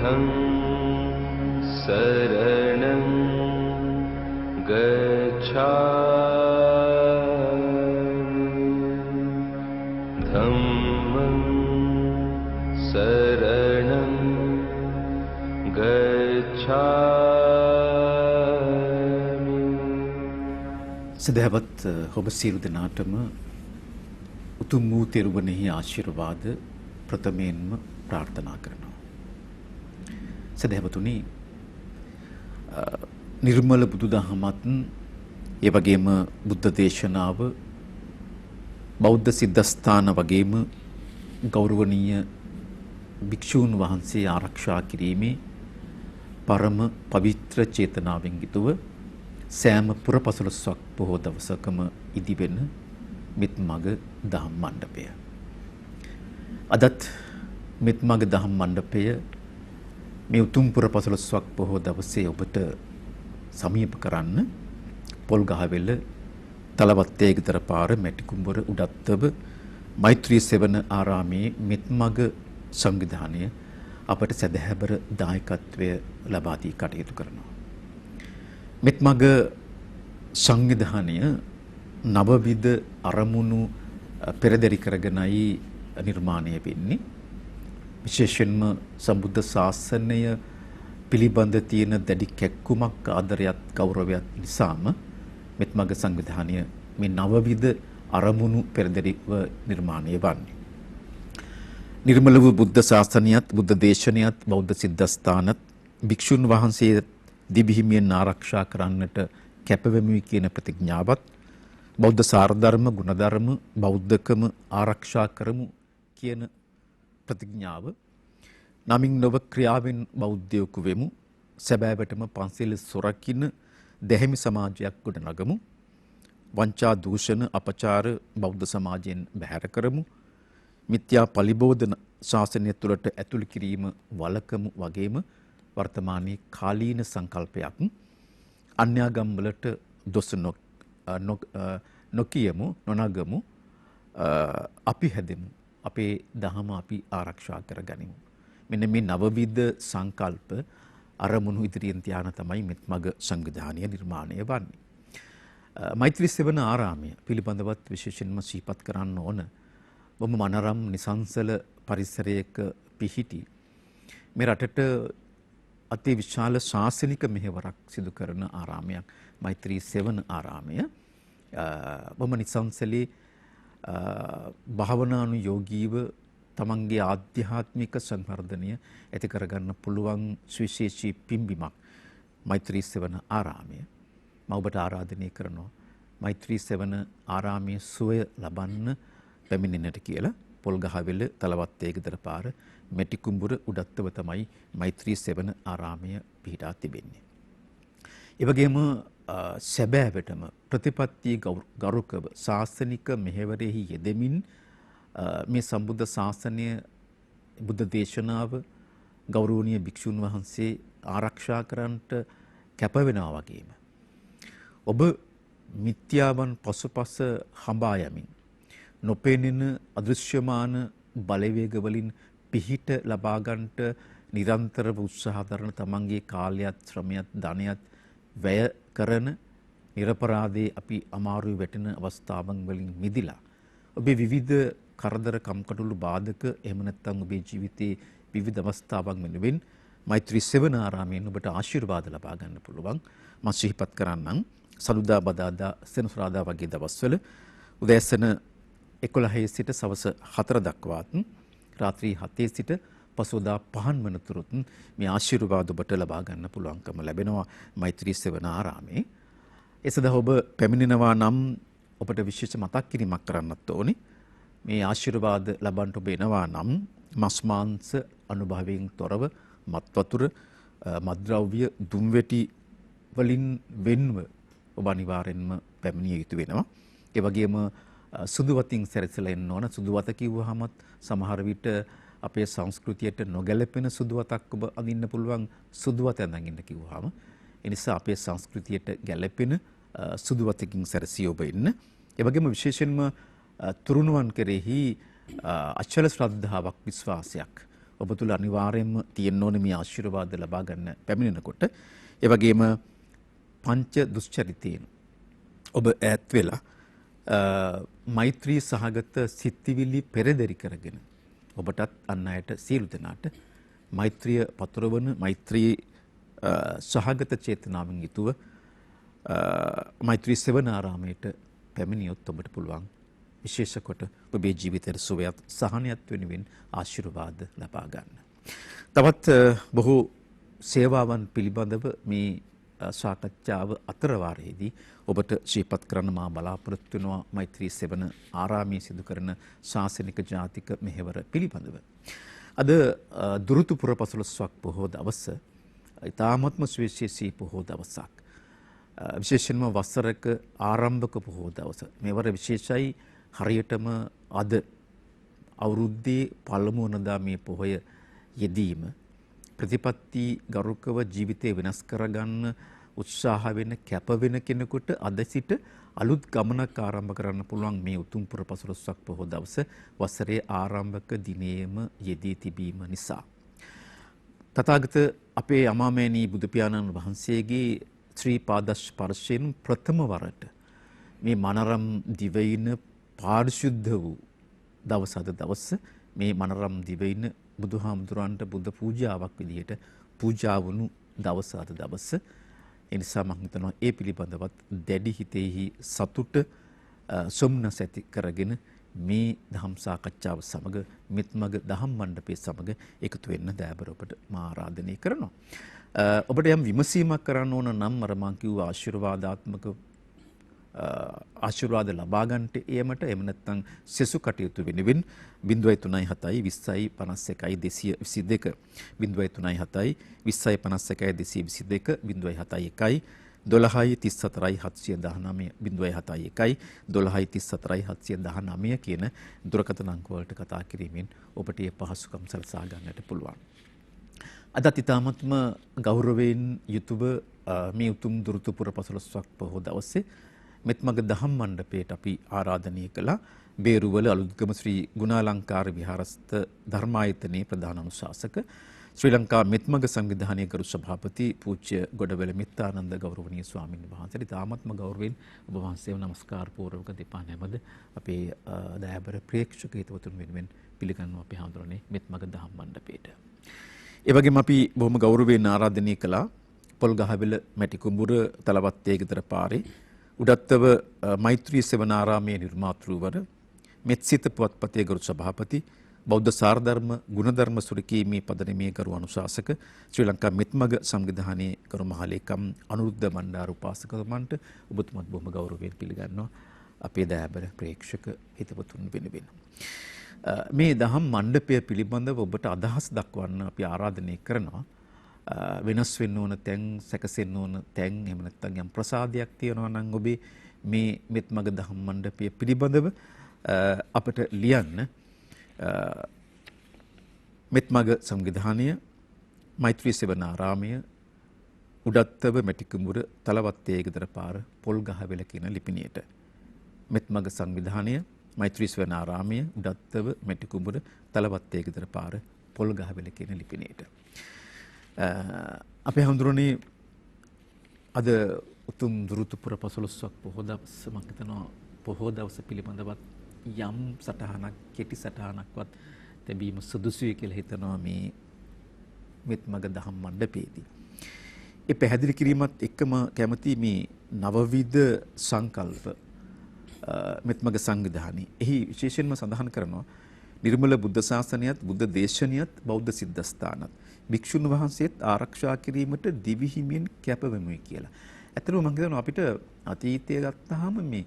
बुद्धं शरणं गच्छामि धम्मं शरणं गच्छामि. සදහවත් ඔබ සියලු දෙනාටම උතුම් වූ තෙරුවනෙහි ආශිර්වාද ප්‍රථමයෙන්ම ප්‍රාර්ථනා කරනවා. සදහවතුනි, නිර්මල බුදුදහමත් ඒ වගේම බුද්ධ දේශනාව බෞද්ධ සිද්ධාස්ථාන වගේම ගෞරවනීය භික්ෂූන් වහන්සේ ආරක්ෂා කිරීමේ පරම පවිත්‍ර චේතනාවෙන් යුතුව සෑම පුරපසළොස්වක් බොහෝ දවසකම ඉදිවෙන මෙත්මග දහම් මණ්ඩපය. අදත් මෙත්මග දහම් මණ්ඩපය මේ උතුම් පුරපසළොස්වක් බොහෝ දවසේ ඔබට සමීප කරන්න පොල්ගහවෙල තලවත්තේ ගෙදර පාර මැටිකුඹුර උඩත්තව මෛත්‍රී සෙවණ ආරාමේ මෙත්මග සංවිධානය අපට සදහැබර දායකත්වය ලබා දී කටයුතු කරනවා. මෙත්මග සංවිධානය නවවිධ අරමුණු පෙරදරි කරගෙනයි නිර්මාණය වෙන්නේ. විශේෂයෙන්ම සම්බුද්ධ ශාසනය පිළිබඳ තියෙන දැඩි කැක්කුමක් ආදරයත් ගෞරවයත් නිසාම මෙත්මග සංවිධානය මේ නවවිධ අරමුණු පෙරදරිව නිර්මාණය වන්නේ. නිර්මල වූ බුද්ධ ශාසනයත් බුද්ධ දේශනයත් බෞද්ධ සිද්ධාස්ථානත් භික්ෂුන් වහන්සේ දිවිහිමියෙන් ආරක්ෂා කරන්නට කැපවෙමි කියන ප්‍රතිඥාවත් බෞද්ධ සාරධර්ම ගුණධර්ම බෞද්ධකම ආරක්ෂා කරමු කියන ප්‍රතිඥාව නමින් නොව ක්‍රියාවෙන් බෞද්ධයෙකු වෙමු. සැබෑවටම පන්සිල් සොරකින දැහැමි සමාජයක් ගොඩනගමු. වංචා දූෂණ අපචාර බෞද්ධ සමාජයෙන් බැහැර කරමු. මිත්‍යා පලිබෝධන ශාසනය තුළට ඇතුළු කිරීම වළකමු වගේම වර්තමානයේ කාලීන සංකල්පයක් අන්‍යාගම් වලට දොස් නොකියමු නොනගමු. අපි හැදෙමු. අපේ දහම අපි ආරක්ෂා කරගනිමු. මෙන්න මේ නවවිධ සංකල්ප අරමුණු ඉදිරියෙන් තියාන තමයි මෙත්මග සංවිධානය නිර්මාණය වන්නේ. මෛත්‍රී සෙවණ ආරාමය පිළිබඳවත් විශේෂයෙන්ම සිහිපත් කරන්න ඕන. බොහොම මනරම් නිසංසල පරිසරයක පිහිටි මේ රටට අති විශාල ශාසනික මෙහෙවරක් සිදු කරන ආරාමයක් මෛත්‍රී සෙවණ ආරාමය. බොහොම නිසංසලේ භාවනානුයෝගීව තමන්ගේ ආධ්‍යාත්මික සංවර්ධනය ඇති කරගන්න පුළුවන් සුවිශේෂී පිම්බිමක් මෛත්‍රී සෙවණ ආරාමය. මම ඔබට ආරාධනය කරනවා මෛත්‍රී සෙවණ ආරාමයේ සුවය ලබන්න පැමිණෙන්නට කියලා. පොල්ගහවෙල තලවත්තේ ගෙදර පාර මැටිකුඹුර උඩත්තව තමයි මෛත්‍රී සෙවණ ආරාමය පිහිටා තිබෙන්නේ. ඒ වගේම සැබෑවටම ප්‍රතිපත්ති ගරුකව ශාසනික මෙහෙවරෙහි යෙදෙමින් මේ සම්බුද්ධ ශාසනය බුද්ධ දේශනාව ගෞරවනීය භික්ෂුන් වහන්සේ ආරක්ෂා කරන්නට කැප වෙනවා වගේම ඔබ මිත්‍යාවන් පසුපස හඹා යමින් නොපෙනෙන අදෘශ්‍යමාන බලවේග වලින් පිහිට ලබා ගන්නට නිරන්තරව උත්සාහ දරන තමන්ගේ කාලයත් ශ්‍රමයත් ධනයත් වැය කරන නිර්පරාදේ අපි අමාරුයි වැටෙන අවස්ථාවන් වලින් මිදිලා ඔබේ විවිධ කරදර කම්කටොළු බාධක එහෙම නැත්නම් ඔබේ ජීවිතයේ විවිධ අවස්ථාවන් වෙනුවෙන් මෛත්‍රී සෙවණ ආරාමයෙන් ඔබට ආශිර්වාද ලබා ගන්න පුළුවන්. මම සිහිපත් කරන්නම් සළුදා බදාදා සෙනසුරාදා වගේ දවස්වල උදෑසන 11 සිට සවස 4 දක්වාත් රාත්‍රී 7 සිට පසුදා 5 වනතුරුත් මේ ආශිර්වාද ඔබට ලබා ගන්න පුළුවන්කම ලැබෙනවා මෛත්‍රී සෙවණ ආරාමේ. ඒ සඳහා ඔබ පැමිණෙනවා නම් ඔබට විශේෂ මතක් කිරීමක් කරන්නත් ඕනේ. මේ ආශිර්වාද ලබන්න ඔබ එනවා නම් මස් මාංශ අනුභවයෙන් තොරව මත් වතුර මත්ද්‍රව්‍ය දුම්වැටි වලින් වෙන්ව ඔබ අනිවාර්යෙන්ම පැමිණිය යුතු වෙනවා. ඒ වගේම සුදු වතින් සැරසෙලා එන්න ඕන. සුදු වත කිව්වහමත් සමහර විට අපේ සංස්කෘතියට නොගැලපෙන සුදු වතක් ඔබ අඳින්න පුළුවන්. සුදු වත ඇඳන් ඉන්න කිව්වහම ඒ නිසා අපේ සංස්කෘතියට ගැලපෙන සුදු වතකින් සැරසී ඔබ ඉන්න. ඒ වගේම විශේෂයෙන්ම තුරුණුවන් කෙරෙහි අචල ශ්‍රද්ධාවක් විශ්වාසයක් ඔබ තුල අනිවාර්යයෙන්ම තියෙන්න ඕනේ මේ ආශිර්වාද ලබා ගන්න පැමිණෙනකොට. ඒ වගේම පංච දුස්චරිතයෙන් ඔබ ඈත් වෙලා මෛත්‍රී සහගත සිත්විලි පෙරදරි කරගෙන ඔබටත් අන් අයට සියලු දෙනාට මෛත්‍රිය පතුරවන මෛත්‍රී සහගත චේතනාවෙන් යුතුව මෛත්‍රී සෙවණාරාමයට පැමිණියොත් ඔබට පුළුවන් විශේෂ කොට ඔබේ ජීවිතයේ සුවයත් සහනයත් වෙනුවෙන් ආශිර්වාද ලබා ගන්න. තවත් බොහෝ සේවාවන් පිළිබඳව මේ සාකච්ඡාව අතරවාරයේදී ඔබට ශ්‍රීපත් කරන්න මා බලාපොරොත්තු වෙනවා මෛත්‍රී සෙවණ ආරාමයේ සිදු කරන ශාසනික ජාතික මෙහෙවර පිළිබඳව. අද දුරුතු පුරපසළොස්වක් බොහෝ දවස ඉතාමත්ම සුවිශේෂී බොහෝ දවසක්. විශේෂයෙන්ම වසරක ආරම්භක බොහෝ දවස. මෙවර විශේෂයි හරියටම අද අවුරුද්දේ පළමු වනදා මේ පොහොය යෙදීම ප්‍රතිපත්ති ගරුකව ජීවිතය වෙනස් කරගන්න උත්සාහ වෙන කැප වෙන කෙනෙකුට අද සිට අලුත් ගමනක් ආරම්භ කරන්න පුළුවන් මේ උතුම් පුරපසළොස්වක් පොහොය දවස වසරේ ආරම්භක දිනේම යෙදී තිබීම නිසා. තථාගත අපේ අමාමෑණී බුදු පියාණන් වහන්සේගේ ශ්‍රී පාද ස්පර්ශයෙන් ප්‍රථම වරට මේ මනරම් දිවයින පාරිශුද්ධ වූ දවස අද දවස මේ මනරම් දිවයින බුදුහාමුදුරන්ට බුද්ධ පූජාවක් විදිහට පූජා වුණු දවස අද දවස. ඒ නිසා මම හිතනවා ඒ පිළිබඳවත් දැඩි හිතෙහි සතුට සොම්නස ඇති කරගෙන මේ ධම් සාකච්ඡාව සමග මෙත්මග දහම් මණ්ඩපයේ සමග එකතු වෙන්න දයාබර ඔබට මා ආරාධනය කරනවා. ඔබට යම් විමසීමක් කරන්න ඕන නම් අර මං කිව්ව ආශිර්වාදාත්මක ආශිර්වාද ලබා ගන්නට එයමට එහෙම නැත්නම් සෙසු කටයුතු වෙනුවෙන් 0377 20 51 222 0377 20 51 222 12 34 719 071 12 34 719 කියන දුරකථන අංක වලට කතා කිරීමෙන් ඔබට මේ පහසුකම් සලසා ගන්නට පුළුවන්. අදත් ඉතාමත්ම ගෞරවයෙන් යුතුව මේ උතුම් දුරුතු පුරපසළොස්වක් පොහොය දවසේ මෙත්මග දහම් මණ්ඩපයට අපි ආරාධනය කළා. බේරුවල අලුත්ගම ශ්‍රී ගුණාලංකාර විහාරස්ථ ධර්මායතනයේ ප්‍රධාන අනුශාසක ශ්‍රී ලංකා මෙත්මග සංවිධානයේ ගරු සභාපති පූජ්‍ය ගොඩවැල මිත්තානන්ද ගෞරවනීය ස්වාමීන් වහන්සේට ඉතාමත්ම ගෞරවයෙන් ඔබ වහන්සේව නමස්කාර පූර්වක දෙපා නැමද අපේ දයාබර ප්‍රේක්ෂක හිතවතුන් වෙනුවෙන් පිළිගන්නවා අපි හඳුනන්නේ මෙත්මග දහම් මණ්ඩපයට. ඒ වගේම අපි බොහොම ගෞරවයෙන් ආරාධනය කළා පොල්ගහවෙල මැටි කුඹුර තලවත්තේ ගෙදර පාරේ උඩත්තව මෛත්‍රී සෙවණාරාමයේ නිර්මාතෘවර මෙත්සිත පුවත්පතේ ගරු සභාපති බෞද්ධ සාරධර්ම ගුණධර්ම සුරකීමේ පදනමේ ගරු අනුශාසක ශ්‍රී ලංකා මෙත්මග සංවිධානයේ ගරු මහලේකම් අනුරුද්ධ මණ්ඩාර උපාසකතුමන්ට ඔබතුමත් බොහොම ගෞරවයෙන් පිළිගන්නවා අපේ දයාබර ප්‍රේක්ෂක හිතවතුන් වෙනුවෙන්. මේ දහම් මණ්ඩපය පිළිබඳව ඔබට අදහස් දක්වන්න අපි ආරාධනය කරනවා. වෙනස් වෙන්න ඕන තැන් සැකසෙන්න ඕන තැන් එහෙම නැත්නම් යම් ප්‍රසාදයක් තියෙනවා නම් ඔබේ මේ මෙත්මග දහම් මණ්ඩපය පිළිබඳව අපට ලියන්න මෙත්මග සංවිධානය මෛත්‍රී සෙවණාරාමය උඩත්තව මැටිකුඹුර තලවත්තේ ගෙදර පාර පොල්ගහවෙල කියන ලිපිණියට මෙත්මග සංවිධානය මෛත්‍රී සෙවණාරාමය උඩත්තව මැටිකුඹුර තලවත්තේ ගෙදර පාර පොල්ගහවෙල කියන ලිපිණියට අපේ හඳුරන්නේ අද උතුම් දුරුතු පුරපසළොස්වක් පොහොය දවස මම හිතනවා පොහොය දවස පිළිබඳවත් යම් සටහනක් කෙටි සටහනක්වත් තිබීම සුදුසුයි කියලා හිතනවා මේ මෙත්මග දහම් මණ්ඩපයේදී. ඒ පැහැදිලි කිරීමත් එක්කම කැමති මේ නවවිධ සංකල්ප මෙත්මග සංවිධානයේ එහි විශේෂයෙන්ම සඳහන් කරනවා නිර්මල බුද්ධ ශාසනයත් බුද්ධ දේශනියත් බෞද්ධ සිද්ධාස්ථානත් භික්ෂුන් වහන්සේත් ආරක්ෂා කිරීමට දිවි හිමියෙන් කැප වෙමුයි කියලා. ඇත්තටම මම හිතනවා අපිට අතීතය ගත්තාම මේ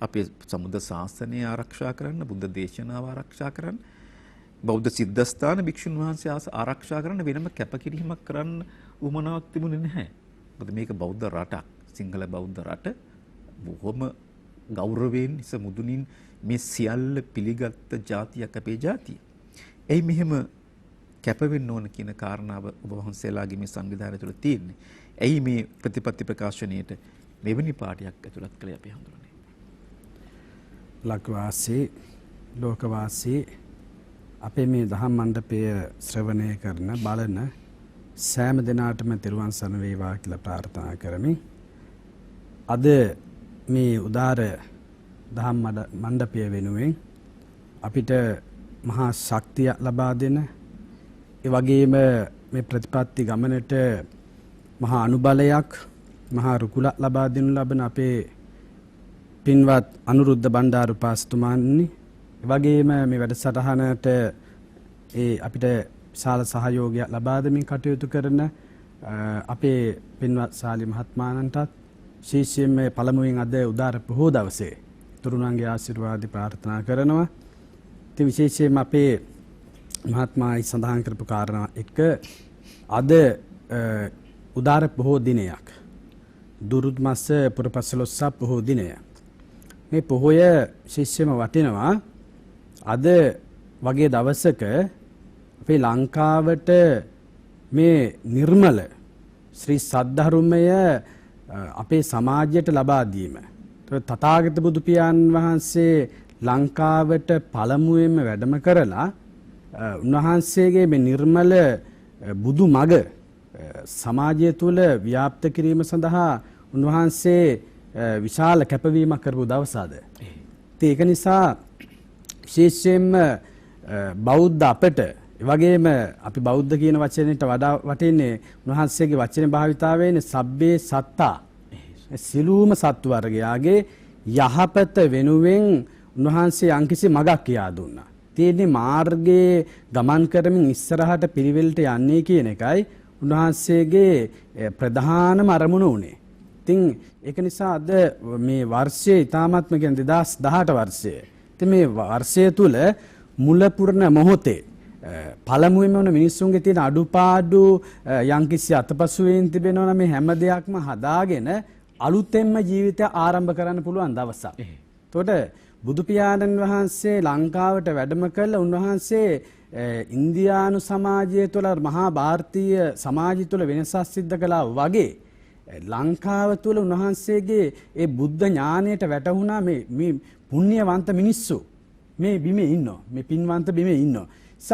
අපේ සමුද්‍ර ශාසනය ආරක්ෂා කරන්න බුද්ධ දේශනාව ආරක්ෂා කරන්න බෞද්ධ සිද්ධාස්ථාන භික්ෂුන් වහන්සේ ආරක්ෂා කරන්න වෙනම කැපකිරීමක් කරන්න උවමනාවක් තිබුණේ නැහැ. මොකද මේක බෞද්ධ රටක්. සිංහල බෞද්ධ රට බොහොම ගෞරවයෙන් ඉස මුදුනින් මේ සියල්ල පිළිගත් ජාතියක් අපේ ජාතිය. එයි මෙහෙම කැප වෙන්න ඕන කියන කාරණාව ඔබ වහන්සේලාගේ මේ සංවිධානය තුළ තියෙන්නේ. එයි මේ ප්‍රතිපත්ති ප්‍රකාශනයේට මෙවැනි පාඩයක් ඇතුළත් කළේ අපි හඳුනන්නේ. ලක්වාසී ලෝකවාසී අපේ මේ දහම් මණ්ඩපය ශ්‍රවණය කරන බලන සෑම දිනාටම තෙරුවන් සරණ වේවා කියලා ප්‍රාර්ථනා කරමි. අද මේ උදාර දහම් මණ්ඩපය වෙනුවෙන් අපිට මහා ශක්තිය ලබා දෙන ඒ වගේම මේ ප්‍රතිපත්ති ගමනට මහා අනුබලයක් මහා රුකුල ලබා දෙනු ලබන අපේ පින්වත් අනුරුද්ධ බණ්ඩාරු පාස්තුමානි ඒ වගේම මේ වැඩසටහනට අපිට විශාල සහයෝගයක් ලබා දෙමින් කටයුතු කරන අපේ පින්වත් සාලි මහත්මයාණන්ටත් විශේෂයෙන්ම පළමුවෙන් අද උදාර පොහොය දවසේ තුරුණන්ගේ ආශිර්වාද ප්‍රාර්ථනා කරනවා. ඉතින් විශේෂයෙන්ම අපේ මහත්මයායි සඳහන් කරපු කාරණා එක අද උදාර පොහොය දිනයක්. දුරුත් මාස පුරපසළොස්වක පොහොය දිනය. මේ පොහොය විශේෂයෙන්ම වටිනවා. අද වගේ දවසක අපේ ලංකාවට මේ නිර්මල ශ්‍රී සද්ධර්මය අපේ සමාජයට ලබා දීම. තථාගත බුදු පියාණන් වහන්සේ ලංකාවට පළමුවෙන්ම වැඩම කරලා උන්වහන්සේගේ මේ නිර්මල බුදු මග සමාජය තුළ ව්‍යාප්ත කිරීම සඳහා උන්වහන්සේ විශාල කැපවීමක් කරපු දවසද. ඒක නිසා විශේෂයෙන්ම බෞද්ධ අපට එවැගේම අපි බෞද්ධ කියන වචනයට වඩා වටින්නේ උන්වහන්සේගේ වචනේ භාවිතා වෙන්නේ සබ්බේ සත්තා. සිළුම සත්තු වර්ගයාගේ යහපත වෙනුවෙන් උන්වහන්සේ යම්කිසි මගක් කියා දුන්නා. තියෙන්නේ මාර්ගයේ ගමන් කරමින් ඉස්සරහට පිළිවෙලට යන්නේ කියන එකයි උන්වහන්සේගේ ප්‍රධානම අරමුණ උනේ. ඉතින් ඒක නිසා අද මේ වර්ෂයේ ඊ타මාත්ම කියන 2018 වර්ෂය. ඉතින් මේ වර්ෂය තුල මුල පුරන මොහොතේ පළමුවෙන්ම වුණ මිනිස්සුන්ගේ තියෙන අඩුපාඩු යම්කිසි අතපසුවෙන් තිබෙනවා නම් මේ හැම දෙයක්ම හදාගෙන අලුතෙන්ම ජීවිතය ආරම්භ කරන්න පුළුවන් දවසක්. එතකොට බුදු පියාණන් වහන්සේ ලංකාවට වැඩම කළ උන්වහන්සේ ඉන්දියානු සමාජය තුළ මහා ಭಾರತೀಯ සමාජය තුළ වෙනසක් සිද්ධ කළා වගේ ලංකාව තුළ උන්වහන්සේගේ ඒ බුද්ධ ඥාණයට වැටහුණා මේ පුණ්‍යවන්ත මිනිස්සු මේ බිමේ ඉන්නවා. මේ පින්වන්ත බිමේ ඉන්නවා.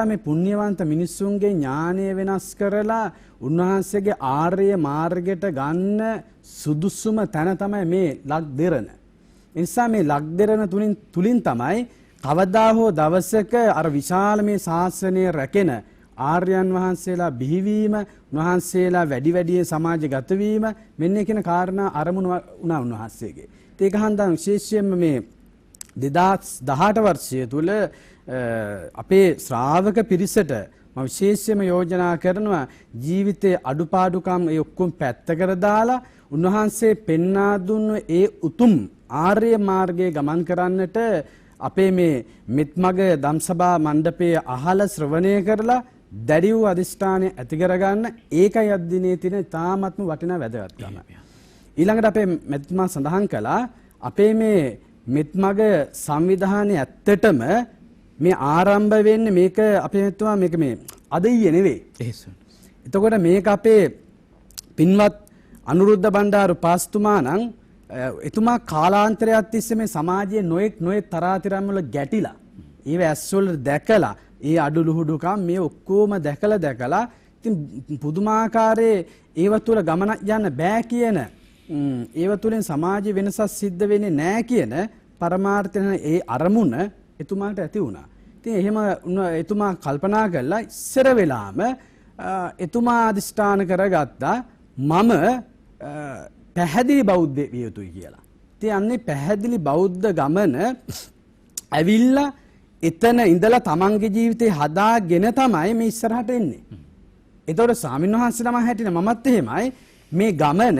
මේ පුණ්‍යවන්ත මිනිස්සුන්ගේ ඥානය වෙනස් කරලා උන්වහන්සේගේ ආර්ය මාර්ගයට ගන්න සුදුසුම තැන තමයි මේ ලක්දෙරණ. ඒ නිසා මේ ලක්දෙරණ තුලින් තමයි කවදා හෝ දවසක අර විශාල මේ ශාසනය රැකෙන ආර්යයන් වහන්සේලා බිහිවීම, උන්වහන්සේලා වැඩි වැඩියෙන් සමාජගත වීම මෙන්න කියන කාරණා අරමුණ වුණා උන්වහන්සේගේ. ඒක හන්දන් විශේෂයෙන්ම මේ 2018 වර්ෂය තුල අපේ ශ්‍රාවක පිරිසට මම විශේෂයෙන්ම යෝජනා කරනවා ජීවිතයේ අඩුපාඩුකම් ඒ ඔක්කොම පැත්තකට දාලා උන්වහන්සේ පෙන්වා දුන්නු ඒ උතුම් ආර්ය මාර්ගයේ ගමන් කරන්නට අපේ මේ මෙත්මග ධම්සභා මණ්ඩපයේ අහල ශ්‍රවණය කරලා දැඩි වූ අධිෂ්ඨානය ඇති කරගන්න ඒකයි අද දිනේ තියෙන තාමත්ම වටිනා වැදගත්කම. ඊළඟට අපේ මෙත්මා සඳහන් කළා අපේ මේ මෙත්මග සංවිධානයේ ඇත්තටම මේ ආරම්භ වෙන්නේ මේක අපේ මෙතුමා මේක මේ අද ඊයේ නෙවෙයි. එතකොට මේක අපේ පින්වත් අනුරුද්ධ බණ්ඩාරු පාස්තුමා නම් එතුමා කාලාන්තරයක් තිස්සේ මේ සමාජයේ නොයෙක් තරාතිරම් වල ගැටිලා ඒව ඇස්වල දැකලා ඒ අඩුලුහුඩුකම් මේ ඔක්කොම දැකලා ඉතින් පුදුමාකාරයේ ඒව තුල ගමන යන්න බෑ කියන ඒව තුලින් සමාජ වෙනසක් සිද්ධ වෙන්නේ නැහැ කියන පරමාර්ථන ඒ අරමුණ එතුමාට ඇති වුණා. ඉතින් එහෙම එතුමා කල්පනා කළා ඉස්සර වෙලාම එතුමා අධිෂ්ඨාන කරගත්තා මම පැහැදිලි බෞද්ධ විය යුතුයි කියලා. ඉතින් අන්නේ පැහැදිලි බෞද්ධ ගමන ඇවිල්ලා එතන ඉඳලා තමන්ගේ ජීවිතේ හදාගෙන තමයි මේ ඉස්සරහට එන්නේ. ඒතකොට ස්වාමින්වහන්සේ නම හැටින මමත් එහෙමයි මේ ගමන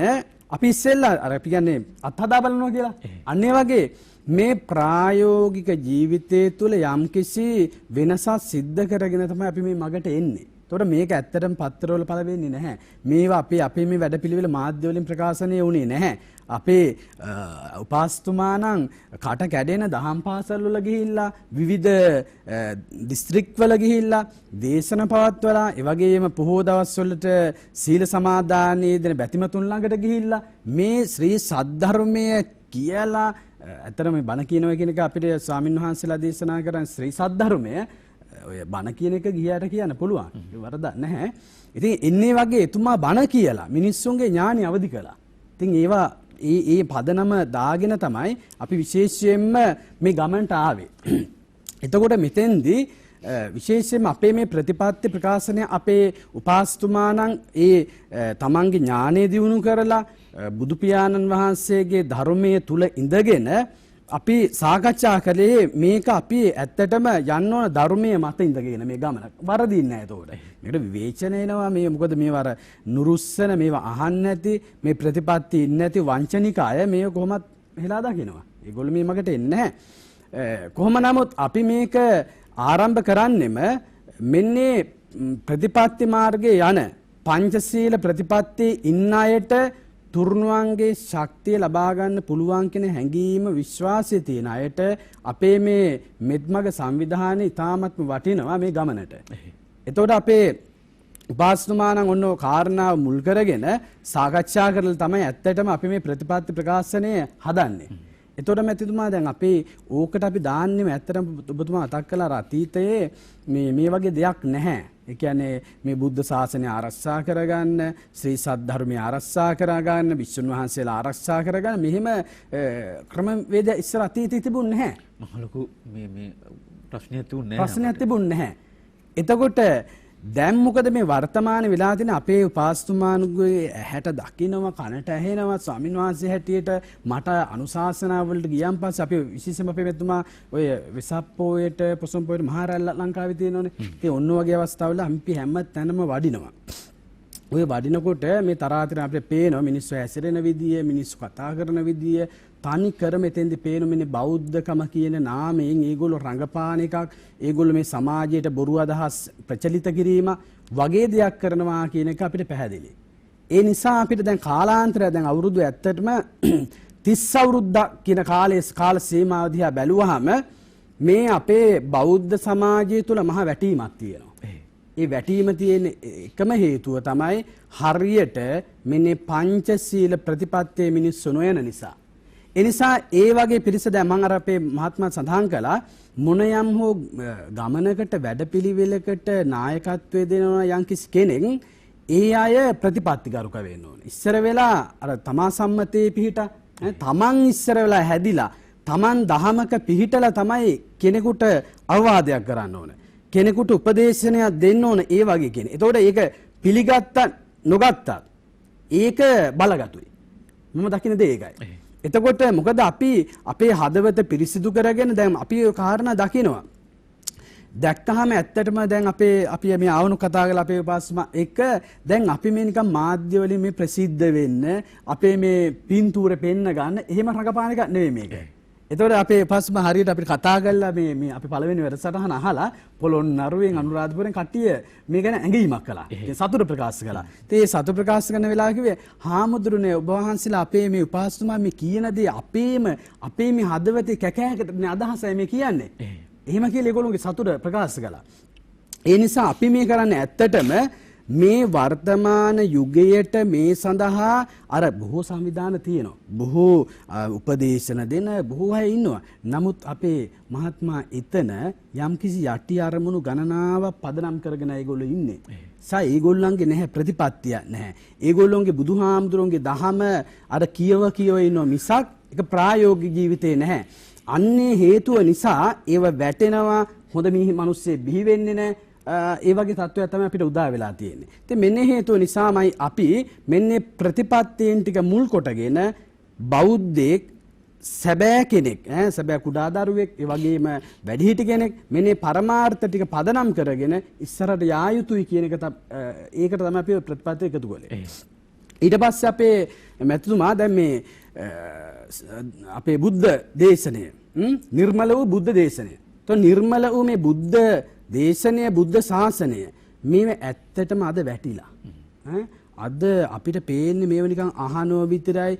අපි ඉස්සෙල්ලා අර අපි කියන්නේ අත්හදා බලනවා කියලා. අන්න ඒ වගේ මේ ප්‍රායෝගික ජීවිතයේ තුල යම්කිසි වෙනසක් සිද්ධ කරගෙන තමයි අපි මේ මගට එන්නේ. ඒතකොට මේක ඇත්තටම පත්තරවල පළ වෙන්නේ නැහැ. මේවා අපේ මේ වැඩපිළිවෙල මාධ්‍ය වලින් ප්‍රකාශනය වුණේ නැහැ. අපේ උපාසතුමාණන් කට කැඩෙන දහම් පාසල් වල ගිහිල්ලා විවිධ දිස්ත්‍රික් වල ගිහිල්ලා දේශන පවත්වලා ඒ වගේම පොහොය දවස් වලට සීල සමාදානයේ දෙන බැතිමතුන් ළඟට ගිහිල්ලා මේ ශ්‍රී සද්ධර්මය කියලා ඇත්තටම මේ බණ කියනවා කියන එක අපිට ස්වාමින් වහන්සේලා දේශනා කරන ශ්‍රී සද්ධර්මය ඔය බණ කියන එක ගියාට කියන්න පුළුවන්. ඒක වරදක් නැහැ. ඉතින් එන්නේ වගේ එතුමා බණ කියලා මිනිස්සුන්ගේ ඥාණි අවදි කළා. ඉතින් ඒවා ඒ පදනම දාගෙන තමයි අපි විශේෂයෙන්ම මේ ගමනට ආවේ. එතකොට මෙතෙන්දී විශේෂයෙන්ම අපේ මේ ප්‍රතිපත්ති ප්‍රකාශනය අපේ උපාසතුමාණන් ඒ තමන්ගේ ඥානය දියුණු කරලා බුදු පියාණන් වහන්සේගේ ධර්මයේ තුල ඉඳගෙන අපි සාකච්ඡා කළේ මේක අපි ඇත්තටම යන්න ඕන ධර්මයේ මත ඉඳගෙන මේ ගමන. වරදින්නේ නැහැ එතකොට. මේකට විවේචන එනවා මේ මොකද මේවර නුරුස්සන මේවා අහන්න නැති මේ ප්‍රතිපත්ති ඉන්නේ නැති වංචනික අය මේ කොහොමත් හෙලා දකින්නවා. ඒගොල්ලෝ මේ මගට එන්නේ නැහැ. කොහොම නමුත් අපි මේක ආරම්භ කරන්නෙම මෙන්නේ ප්‍රතිපත්ති මාර්ගයේ යන පංචශීල ප්‍රතිපත්ති ඉන්න අයට තුර්ණුවන්ගේ ශක්තිය ලබා ගන්න පුළුවන් කියන හැඟීම විශ්වාසය තියෙන අයට අපේ මේ මෙත්මග සංවිධානය ඉතාමත්ම වටිනවා මේ ගමනට. එතකොට අපේ උපාසතුමාණන් ඔන්න කාරණාව මුල් කරගෙන සාකච්ඡා කරලා තමයි ඇත්තටම අපි මේ ප්‍රතිපත්ති ප්‍රකාශනය හදන්නේ. එතකොට මැතිතුමා දැන් අපි ඕකට අපි දාන්නෙම ඇත්තටම ඔබතුමා මතක් කළා අතීතයේ මේ වගේ දෙයක් නැහැ. ඒ කියන්නේ මේ බුද්ධ ශාසනය ආරක්ෂා කරගන්න, ශ්‍රී සද්ධර්මය ආරක්ෂා කරගන්න, විසුණු වහන්සේලා ආරක්ෂා කරගන්න මෙහෙම ක්‍රමවේද ඉස්සර අතීතයේ තිබුණ නැහැ. මහ ලොකු මේ ප්‍රශ්නයක් තිබුණේ නැහැ. ප්‍රශ්නයක් තිබුණ නැහැ. එතකොට දැන් මොකද මේ වර්තමාන වෙලා තියෙන අපේ උපාසතුමාණන්ගේ ඇහැට දකින්නවා කනට ඇහෙනවා ස්වාමීන් වහන්සේ හැටියට මට අනුශාසනා වලට ගියන් පස්සේ අපි විශේෂයෙන්ම අපේ මෙතුමා ඔය වෙසක් පොයට පොසොන් පොයට මහරැල්ල ලංකාවේ තියෙනවනේ. ඉතින් ඔන්න වගේ අවස්ථාවල අපි හැම තැනම වඩිනවා. ඔය වඩිනකොට මේ තරාතිරම අපිට පේනවා මිනිස්සු ඇසිරෙන විදිය, මිනිස්සු කතා කරන විදිය තනි කර මෙතෙන්දි පේන මේ බෞද්ධකම කියන නාමයෙන් ඒගොල්ලෝ රඟපාන එකක්, ඒගොල්ලෝ මේ සමාජයට බොරු අදහස් ප්‍රචලිත කිරීම වගේ දෙයක් කරනවා කියන එක අපිට පැහැදිලි. ඒ නිසා අපිට දැන් කාලාන්තරය දැන් අවුරුදු ඇත්තටම 30 අවුරුද්දක් කියන කාල සීමාව දිහා බැලුවහම මේ අපේ බෞද්ධ සමාජය තුල මහ වැටීමක් තියෙනවා. ඒ වැටීම තියෙන එකම හේතුව තමයි හරියට මෙන්න පංචශීල ප්‍රතිපත්තියේ මිනිස්සු නොයන නිසා. ඒ නිසා ඒ වගේ පිරිස දැන් මම අර අපේ මහත්මයා සඳහන් කළා මොනයම් හෝ ගමනකට වැඩපිළිවෙලකට නායකත්වයේ දෙනවා යම්කිසි කෙනෙක් ඒ අය ප්‍රතිපත්තිගරුක වෙන්න ඕනේ. ඉස්සර වෙලා අර තමා සම්මතයේ පිහිටා තමන් ඉස්සර වෙලා හැදිලා තමන් දහමක පිහිටලා තමයි කෙනෙකුට අවවාදයක් කරන්න ඕනේ. කෙනෙකුට උපදේශනයක් දෙන්න ඕන ඒ වගේ කෙනෙක්. එතකොට ඒක පිළිගත්ත නොගත්තත් ඒක බලගතුයි. මම දකින දේ ඒකයි. එතකොට මොකද අපි අපේ හදවත පිරිසිදු කරගෙන දැන් අපි ඒ කාරණා දකිනවා. දැක්කහම ඇත්තටම දැන් අපි මේ ආවණු කතා කරලා අපේ උපාසම එක දැන් අපි මේ නිකන් මාධ්‍ය වලින් මේ ප්‍රසිද්ධ වෙන්න අපේ මේ පින්තූර පෙන්න ගන්න එහෙම රඟපාන එක නෙවෙයි මේක. එතකොට අපේ පස්ම හරියට අපිට කතා කරලා මේ අපි පළවෙනි වැඩසටහන අහලා පොළොන්නරුවෙන් අනුරාධපුරෙන් කට්ටිය මේ ගැන ඇඟීමක් කළා. ඒ සතුට ප්‍රකාශ කළා. ඉතින් ඒ සතුට ප්‍රකාශ කරන වෙලාව කිව්වේ හාමුදුරනේ ඔබ වහන්සේලා අපේ මේ උපාසතුමා මේ කියන දේ අපේ මේ හදවතේ කැකෑකට මේ අදහසයි මේ කියන්නේ. එහෙම කියලා ඒගොල්ලෝගේ සතුට ප්‍රකාශ කළා. ඒ නිසා අපි මේ කරන්නේ ඇත්තටම මේ වර්තමාන යුගයට මේ සඳහා අර බොහෝ සංවිධාන තියෙනවා. බොහෝ උපදේශන දෙන බොහෝ අය ඉන්නවා. නමුත් අපේ මහත්මයා එතන යම්කිසි යටි අරමුණු ගණනාවක් පදනම් කරගෙන ඒගොල්ලෝ ඉන්නේ. ඒගොල්ලන්ගේ නැහැ ප්‍රතිපත්තියක් නැහැ. ඒගොල්ලෝගේ බුදුහාමුදුරන්ගේ දහම අර කියව ඉන්නවා මිසක් ඒක ප්‍රායෝගික ජීවිතේ නැහැ. අන්නේ හේතුව නිසා ඒව වැටෙනවා හොඳ මිනිස්සේ බිහි වෙන්නේ නැහැ. ඒ වගේ තත්ත්වයක් තමයි අපිට උදා වෙලා තියෙන්නේ. ඉතින් මෙන්න හේතුව නිසාමයි අපි මෙන්න ප්‍රතිපත්තීන් ටික මුල් කොටගෙන බෞද්ධයෙක් සැබෑ කෙනෙක් සැබෑ කුඩා දරුවෙක් ඒ වගේම වැඩිහිටි කෙනෙක් මෙන්න පරමාර්ථ ටික පදනම් කරගෙන ඉස්සරහට යා යුතුයි කියන එක ඒකට තමයි අපි ප්‍රතිපත්තිය එකතු කළේ. ඊට පස්සේ අපේ මැතිතුමා දැන් මේ අපේ බුද්ධ දේශනය නිර්මල වූ බුද්ධ දේශනය. તો නිර්මල වූ මේ බුද්ධ දේශනය බුද්ධ ශාසනය මේ ඇත්තටම අද වැටිලා. අද අපිට පේන්නේ මේව නිකන් අහනවා විතරයි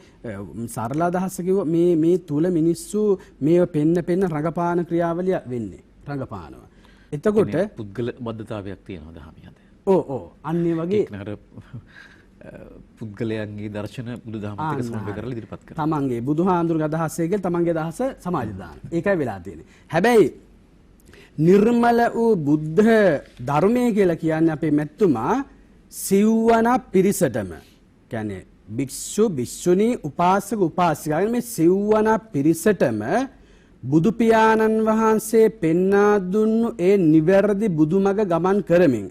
සරල අදහස කිව්ව මේ තුල මිනිස්සු මේව පෙන්න රඟපාන ක්‍රියාවලිය වෙන්නේ. රඟපානවා. එතකොට පුද්ගල බද්ධතාවයක් තියෙනවා දහමේ අද. ඔව් අන්නේ වගේ පුද්ගලයන්ගේ දර්ශන බුදුදහමත් එක්ක සමග කරලා ඉදිරිපත් කරනවා. තමන්ගේ බුදුහාඳුරගේ අදහස එකෙන් තමන්ගේ අදහස සමාජයට දාන. ඒකයි වෙලා තියෙන්නේ. හැබැයි නිර්මල වූ බුද්ධ ධර්මය කියලා කියන්නේ අපේ මෙතුමා සිව්වන පිරිසටම කියන්නේ භික්ෂු භික්ෂුණී උපාසක උපාසිකා මේ සිව්වන පිරිසටම බුදු පියාණන් වහන්සේ පෙන්වා දුන්නු ඒ නිවැරදි බුදුමග ගමන් කරමින්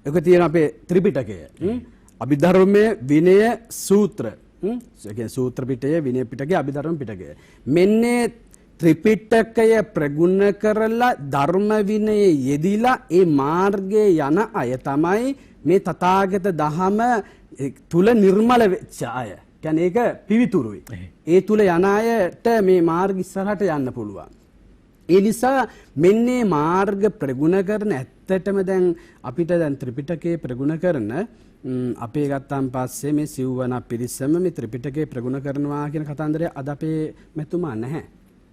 ඒක තියෙන අපේ ත්‍රිපිටකය අභිධර්මයේ විනය සූත්‍ර සූත්‍ර පිටකය විනය පිටකය අභිධර්ම පිටකය මෙන්නේ ත්‍රිපිටකය ප්‍රගුණ කරලා ධර්ම විනයේ යෙදිලා ඒ මාර්ගයේ යන අය තමයි මේ තථාගත දහම තුල නිර්මල වෙච්ච අය. කියන්නේ ඒක පිවිතුරුයි. ඒ තුල යන අයට මේ මාර්ග ඉස්සරහට යන්න පුළුවන්. ඒ නිසා මෙන්නේ මාර්ග ප්‍රගුණ කරන ඇත්තටම දැන් අපිට දැන් ත්‍රිපිටකයේ ප්‍රගුණ කරන අපේ ගත්තාන් පස්සේ මේ සිව්වන පිරිසම මේ ත්‍රිපිටකයේ ප්‍රගුණ කරනවා කියන කතන්දරය අද අපේ මෙතුමා නැහැ.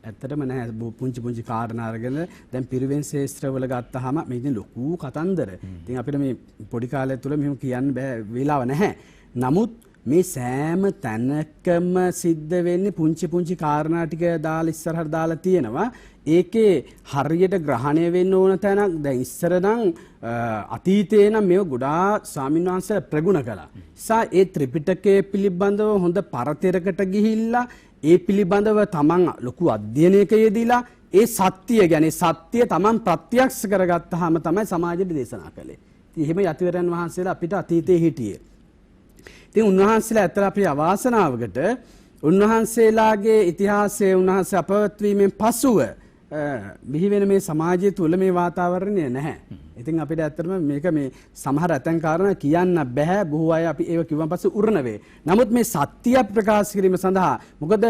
ඇත්තටම නැහැ. පුංචි පුංචි කාරණා අරගෙන දැන් පිරිවෙන් ශේෂ්ත්‍රවල ගත්තාම මේ ඉතින් ලොකු කතන්දර. ඉතින් අපිට මේ පොඩි කාලය තුල මෙහෙම කියන්න බෑ වේලාව නැහැ. නමුත් මේ සෑම තැනකම සිද්ධ වෙන්නේ පුංචි පුංචි කාරණා ටික දාලා ඉස්සරහට දාලා තියෙනවා. ඒකේ හරියට ග්‍රහණය වෙන්න ඕන තැනක් දැන් ඉස්සර නම් අතීතේ නම් මේව ගොඩාක් ස්වාමින්වහන්සේලා ප්‍රගුණ කළා. ඒ ත්‍රිපිටකයේ පිළිබඳව හොඳ පරතරකට ගිහිල්ලා ඒ පිළිබඳව තමන් ලොකු අධ්‍යයනයක යෙදিলা ඒ සත්‍ය ගැන සත්‍ය තමන් ප්‍රත්‍යක්ෂ කරගත්තාම තමයි සමාජයට දේශනා කළේ. ඉතින් එහෙම යතිවරයන් වහන්සේලා අපිට අතීතයේ හිටියේ. ඉතින් උන්වහන්සේලා ඇත්තට අපි අවාසනාවකට උන්වහන්සේලාගේ ඉතිහාසයේ උන්වහන්සේ අපවත් වීමෙන් පසුව බිහි වෙන මේ සමාජය තුල මේ වාතාවරණය නැහැ. ඉතින් අපිට ඇත්තටම මේක මේ සමහර ඇතන් කාරණා කියන්න බෑ. බොහෝ අය අපි ඒව කිව්වන් පස්සේ උරණ වේ. නමුත් මේ සත්‍ය ප්‍රකාශ කිරීම සඳහා මොකද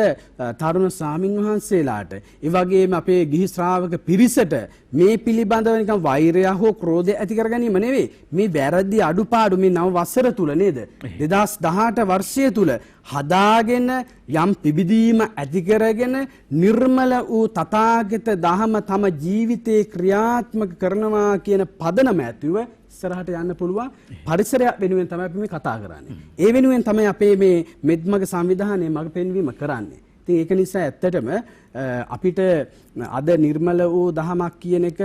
තරුණ ස්වාමින් වහන්සේලාට ඒ වගේම අපේ ගිහි ශ්‍රාවක පිරිසට මේ පිළිබඳව නිකන් වෛරය හෝ ක්‍රෝධය ඇති කර ගැනීම නෙවෙයි. මේ වැරදි අඩුපාඩු මේ නව වසර තුල නේද 2018 වර්ෂය තුල හදාගෙන යම් පිබිදීම ඇති කරගෙන නිර්මල වූ තථාගත දහම තම ජීවිතේ ක්‍රියාත්මක කරනවා කියන පදනම ඇතුව ඉස්සරහට යන්න පුළුවන් පරිසරය වෙනුවෙන් තමයි අපි මේ කතා කරන්නේ. ඒ වෙනුවෙන් තමයි අපේ මේ මෙත්මග සංවිධානයේ මඟ පෙන්වීම කරන්නේ. ඉතින් ඒක නිසා ඇත්තටම අපිට අද නිර්මල වූ දහමක් කියන එක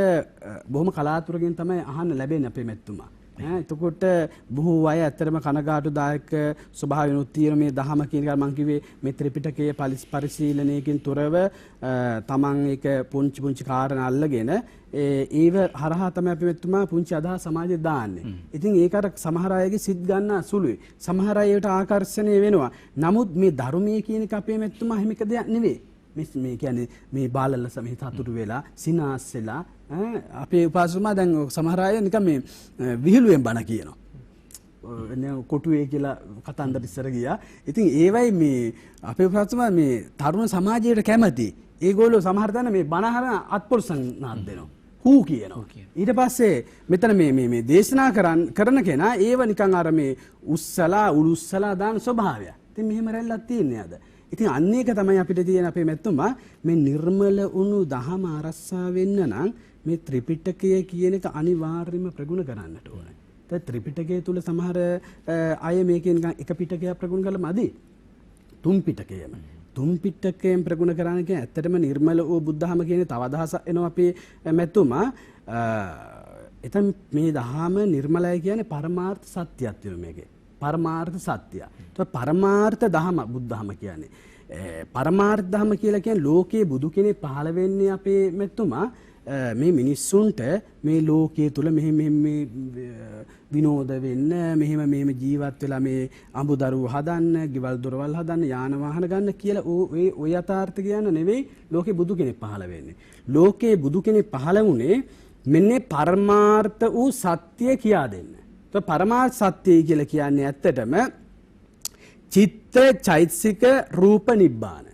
බොහොම කලාතුරකින් තමයි අහන්න ලැබෙන්නේ අපේ මෙතුමා. එතකොට බොහෝ අය ඇත්තටම කනගාටුදායක ස්වභාවයනුත් තියෙන මේ දහම කියන එක මම කිව්වේ මේ ත්‍රිපිටකයේ පරිශීලනයකින් තොරව තමන් ඒක පුංචි පුංචි කාරණා අල්ලගෙන ඒව හරහා තමයි අපි මෙතුමා පුංචි අදහස් සමාජයට දාන්නේ. ඉතින් ඒකට සමහර අයගේ සිත් ගන්න සුළුයි. සමහර අය ඒකට ආකර්ෂණය වෙනවා. නමුත් මේ ධර්මයේ කියන එක අපේ මෙතුමා හැම එක දෙයක් නෙවෙයි. මේ කියන්නේ මේ බාලල්ල සමහි තතුරු වෙලා සිනාස් වෙලා අපේ උපාසකතුමා දැන් සමහර අය නිකන් මේ විහිළුවෙන් බණ කියනවා. කොටුවේ කියලා කතන්දර ඉස්සර ගියා. ඉතින් ඒවයි මේ අපේ උපාසකතුමා මේ තරුණ සමාජයට කැමති. ඒගොල්ලෝ සමහර තැන මේ බණ අහන අත්පොරසන් නාද දෙනවා. හූ කියනවා. ඊට පස්සේ මෙතන මේ දේශනා කරන කෙනා ඒව නිකන් අර මේ උස්සලා උලුස්සලා දාන ස්වභාවය. ඉතින් මෙහෙම රැල්ලක් තියෙන්නේ අද. ඉතින් අන්න ඒක තමයි අපිට තියෙන අපේ මෙතුමා මේ නිර්මල වුණු දහම ආරස්සා වෙන්න නම් මේ ත්‍රිපිටකය කියන එක අනිවාර්යයෙන්ම ප්‍රගුණ කරන්නට ඕනේ. දැන් ත්‍රිපිටකය තුල සමහර අය මේකෙන් එක පිටකයක් ප්‍රගුණ කළා මදි. තුන් පිටකයම. තුන් පිටකයෙන් ප්‍රගුණ කරන්න කියන්නේ ඇත්තටම නිර්මල වූ බුද්ධහම කියන තව අදහසක් එනවා අපේ මෙතුමා. එතන මේ දහම නිර්මලයි කියන්නේ පරමාර්ථ සත්‍යයක් තියෙනවා මේකේ. පරමාර්ථ සත්‍යය. તો පරමාර්ථ දහම බුද්ධහම කියන්නේ. පරමාර්ථ දහම කියලා කියන්නේ ලෝකයේ බුදු කෙනෙක් පහළ වෙන්නේ අපේ මෙතුමා මේ මිනිස්සුන්ට මේ ලෝකයේ තුල මෙහෙම විනෝද වෙන්න මෙහෙම ජීවත් වෙලා මේ අඹදරුව හදන්න, ගෙවල් දොරවල් හදන්න, යාන වාහන ගන්න කියලා ඔය යථාර්ථ කියන නෙවෙයි ලෝකේ බුදු කෙනෙක් පහළ වෙන්නේ. ලෝකේ බුදු කෙනෙක් පහළ වුණේ මෙන්නේ පරමාර්ථ වූ සත්‍ය කියා දෙන්න. તો පරමාර්ථ සත්‍යය කියලා කියන්නේ ඇත්තටම චිත්ත චෛතසික රූප නිබ්බාන.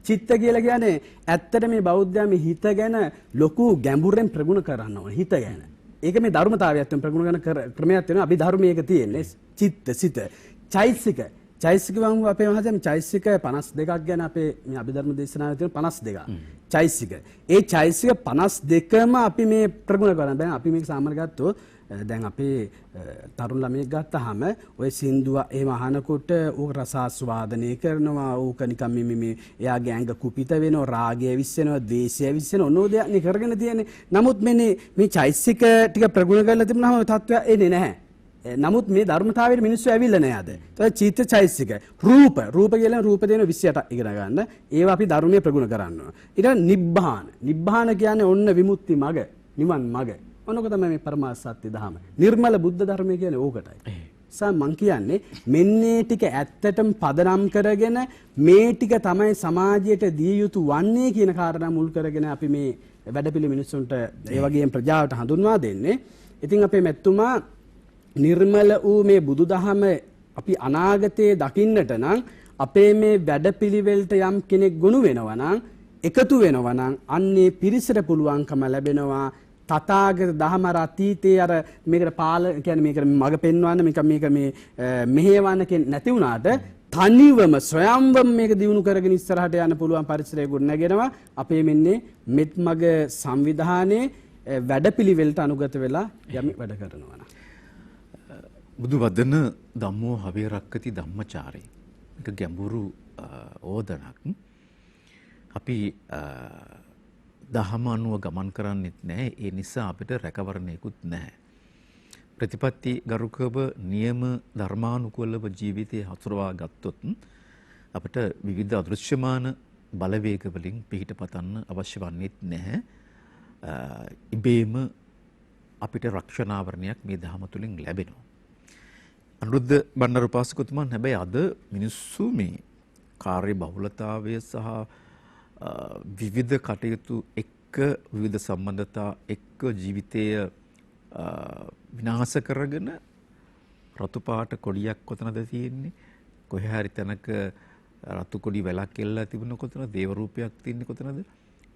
චිත්ත කියලා කියන්නේ ඇත්තට මේ බෞද්ධයා මේ හිත ගැන ලොකු ගැඹුරෙන් ප්‍රගුණ කරන්න ඕන හිත ගැන. ඒක මේ ධර්මතාවයත් එක්ක ප්‍රගුණ කරන ක්‍රමයක් වෙනවා. අභිධර්මයක තියෙන්නේ චිත්ත සිත. චෛතසික වම් අපේ මහත්මයා චෛතසික 52ක් ගැන අපේ මේ අභිධර්ම දේශනාවේ තියෙන 52ක්. චෛතසික. ඒ චෛතසික 52ම අපි මේ ප්‍රගුණ කරන බෑ. අපි මේක සාමාන්‍ය ගත්තොත් දැන් අපේ තරුණ ළමයෙක් ගත්තාම ওই සින්දුව එහෙම අහනකොට ඌ රසාස්වාදනය කරනවා ඌක නිකන් මේ එයාගේ ඇඟ කුපිත වෙනවා රාගය විශ්සෙනවා ද්වේෂය විශ්සෙනවා ඔන්නෝ දෙයක් නේ කරගෙන තියෙන්නේ. නමුත් මේ චෛසික ටික ප්‍රගුණ කරලා තිබුණාම ඔය තත්ත්වය එන්නේ නැහැ. නමුත් මේ ධර්මතාවයට මිනිස්සු ඇවිල්ලා නැහැ අද. ඒක චිත්ත චෛසික රූප කියලා රූප දෙන 28 ඉගෙන ගන්න. ඒවා අපි ධර්මයේ ප්‍රගුණ කරන්න ඕන. ඊට නිබ්බාන කියන්නේ ඔන්න විමුක්ති මග, නිවන් මග. ඔන්නක තමයි මේ පරමාර්ථ සත්‍ය දහම. නිර්මල බුද්ධ ධර්මය කියන්නේ ඕකටයි. මං කියන්නේ මෙන්නේ ටික ඇත්තටම පදනම් කරගෙන මේ ටික තමයි සමාජයට දිය යුතු වන්නේ කියන කාරණා මුල් කරගෙන අපි මේ වැඩපිළි මිනිස්සුන්ට ඒ වගේම ප්‍රජාවට හඳුන්වා දෙන්නේ. ඉතින් අපේ මෙතුමා නිර්මල වූ මේ බුදුදහම අපි අනාගතයේ දකින්නට නම් අපේ මේ වැඩපිළිවෙලට යම් කෙනෙක් ගොනු වෙනවා නම් එකතු වෙනවා නම් අන්නේ පිරිසට පුළුවන්කම ලැබෙනවා තථාගත දහමර අතීතයේ අර මේකට කියන්නේ මේකට මඟ පෙන්වන්න මේක මේ මෙහෙවන්න නැති වුණාට තනිවම ස්වයම්වම මේක දිනු කරගෙන ඉස්සරහට යන්න පුළුවන් පරිසරයක ගොඩනගෙනවා අපේ මෙන්නේ මෙත් මග සංවිධානයේ වැඩපිළිවෙලට අනුගත වෙලා යමි වැඩ කරනවා නම් බුදු වදන ධම්මෝ හවේ රක්කති ධම්මචාරේ එක ගැඹුරු ඕදනක් අපි දහම අනුව ගමන් කරන්නෙත් නැහැ ඒ නිසා අපිට රැකවරණයකුත් නැහැ ප්‍රතිපත්ති ගරුකව නියම ධර්මානුකූලව ජීවිතය හසුරවා ගත්තොත් අපිට විවිධ අදෘශ්‍යමාන බලවේග වලින් පිහිට පතන්න අවශ්‍ය වන්නේත් නැහැ ඉබේම අපිට රක්ෂණාවරණයක් මේ දහම තුලින් ලැබෙනවා අනුරුද්ධ බණ්ඩාර උපාසකතුමන් හැබැයි අද මිනිස්සු මේ කාර්ය බහුලතාවය සහ විවිධ කටයුතු එක්ක විවිධ සම්බන්ධතා එක්ක ජීවිතය විනාශ කරගෙන රතු පාට කොඩියක් කොතනද තියෙන්නේ කොහේ හරි තැනක රතු කොඩි වැලක් එල්ලලා තිබුණ කොතනද දේව රූපයක් තින්නේ කොතනද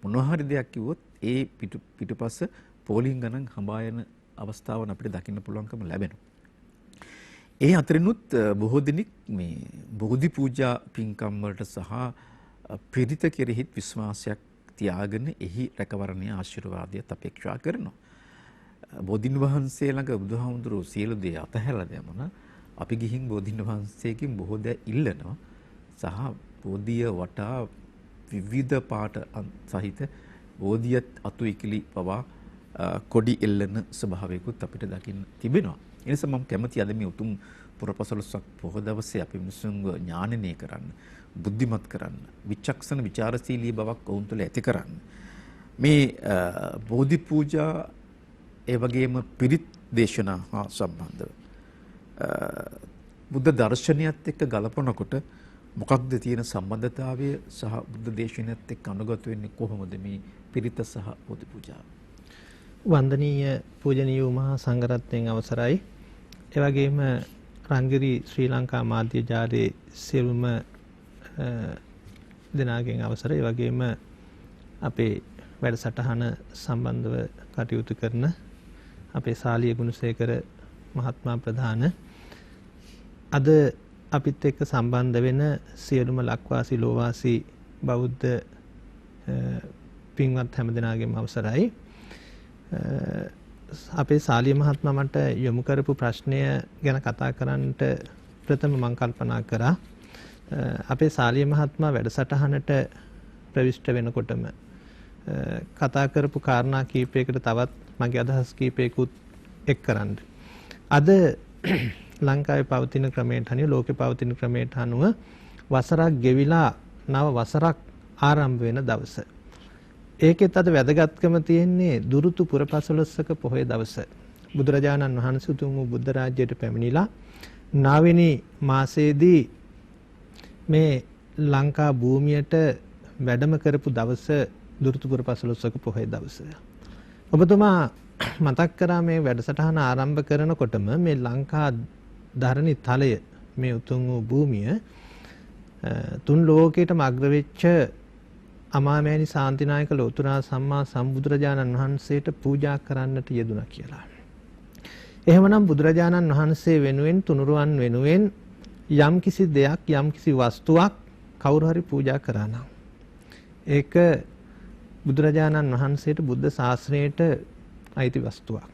මොනවා හරි දෙයක් කිව්වොත් ඒ පිටුපස්ස පෝලිං ගණන් හඹා යන අවස්ථාවන් අපිට දකින්න පුළුවන්කම ලැබෙනවා ඒ අතරිනුත් බොහෝ දෙනෙක් මේ බෝධි පූජා පින්කම් වලට සහ පිරිත කෙරෙහිත් විශ්වාසයක් තියාගෙන එහි රැකවරණයේ ආශිර්වාදයත් අපේක්ෂා කරනවා. බෝධින් වහන්සේ ළඟ බුදුහාමුදුරුවෝ සියලු දේ අතහැරලා දැමුණ අපි ගිහින් බෝධින් වහන්සේකින් බොහෝ දේ ඉල්ලනවා. සහ බෝධිය වටා විවිධ පාට සහිත බෝධියත් අතු ඉකිලි පවා කොඩි එල්ලන ස්වභාවයකුත් අපිට දකින්න තිබෙනවා. ඒ නිසා මම කැමති අද මේ උතුම් පුරපසළොස්වක පොහොය දවසේ අපි මිනිසුන්ව ඥානනය කරන්න, බුද්ධිමත් කරන්න, විචක්ෂණ විචාරශීලී බවක් වුන් තුළ ඇති කරන්න. මේ බෝධි පූජා ඒ වගේම පිරිත් දේශනා හා සම්බන්ධව බුද්ධ දර්ශනයත් එක්ක ගලපනකොට මොකක්ද තියෙන සම්බන්ධතාවය සහ බුද්ධ දේශනයත් එක්ක අනුගත වෙන්නේ කොහොමද මේ පිරිත සහ බෝධි පූජාව? වන්දනීය පූජනීය මහා සංඝරත්නයන් අවසරයි. ඒ වගේම රන්ගිරි ශ්‍රී ලංකා මාධ්‍ය ජාලයේ සියලුම දෙනාගෙන් අවසර. ඒ වගේම අපේ වැඩසටහන සම්බන්ධව කටයුතු කරන අපේ සාලිය ගුණසේකර මහත්මයා ප්‍රධාන අද අපිත් එක්ක සම්බන්ධ වෙන සියලුම ලක්වාසී ලෝවාසී බෞද්ධ පින්වත් හැමදෙනාගේම අවසරයි. අපේ සාලිය මහත්මයා මට යොමු කරපු ප්‍රශ්නය ගැන කතා කරන්නට ප්‍රථම මම කල්පනා කරා අපේ සාලිය මහත්මයා වැඩසටහනට ප්‍රවිෂ්ඨ වෙනකොටම කතා කරපු කාරණා කීපයකට තවත් මගේ අදහස් කීපයකුත් එක් කරන්න. අද ලංකාවේ පවතින ක්‍රමයට අනුව ලෝකේ පවතින ක්‍රමයට අනුව වසරක් ගෙවිලා නව වසරක් ආරම්භ වෙන දවස. ඒකෙත් අද වැදගත්කම තියෙන්නේ දුරුතු පුරපසළොස්වක පොහොය දවස. බුදුරජාණන් වහන්සේ උතුම් වූ බුද්ධ රාජ්‍යයට පැමිණිලා 9 වෙනි මාසයේදී මේ ලංකා භූමියට වැඩම කරපු දවස දුරුතු පුරපසළොස්වක පොහොය දවස. ඔබතුමා මතක් කරා මේ වැඩසටහන ආරම්භ කරනකොටම මේ ලංකා ධරණි තලය මේ උතුම් වූ භූමිය තුන් ලෝකයටම අග්‍ර වෙච්ච අමාමෑණි ශාන්තිනායක ලෝතුරා සම්මා සම්බුදුරජාණන් වහන්සේට පූජා කරන්නට යෙදුණා කියලා. එහෙමනම් බුදුරජාණන් වහන්සේ වෙනුවෙන් තුනුරුවන් වෙනුවෙන් යම්කිසි දෙයක් යම්කිසි වස්තුවක් කවුරු හරි පූජා කරා නම් ඒක බුදුරජාණන් වහන්සේට බුද්ධ ශාසනයට අයිති වස්තුවක්.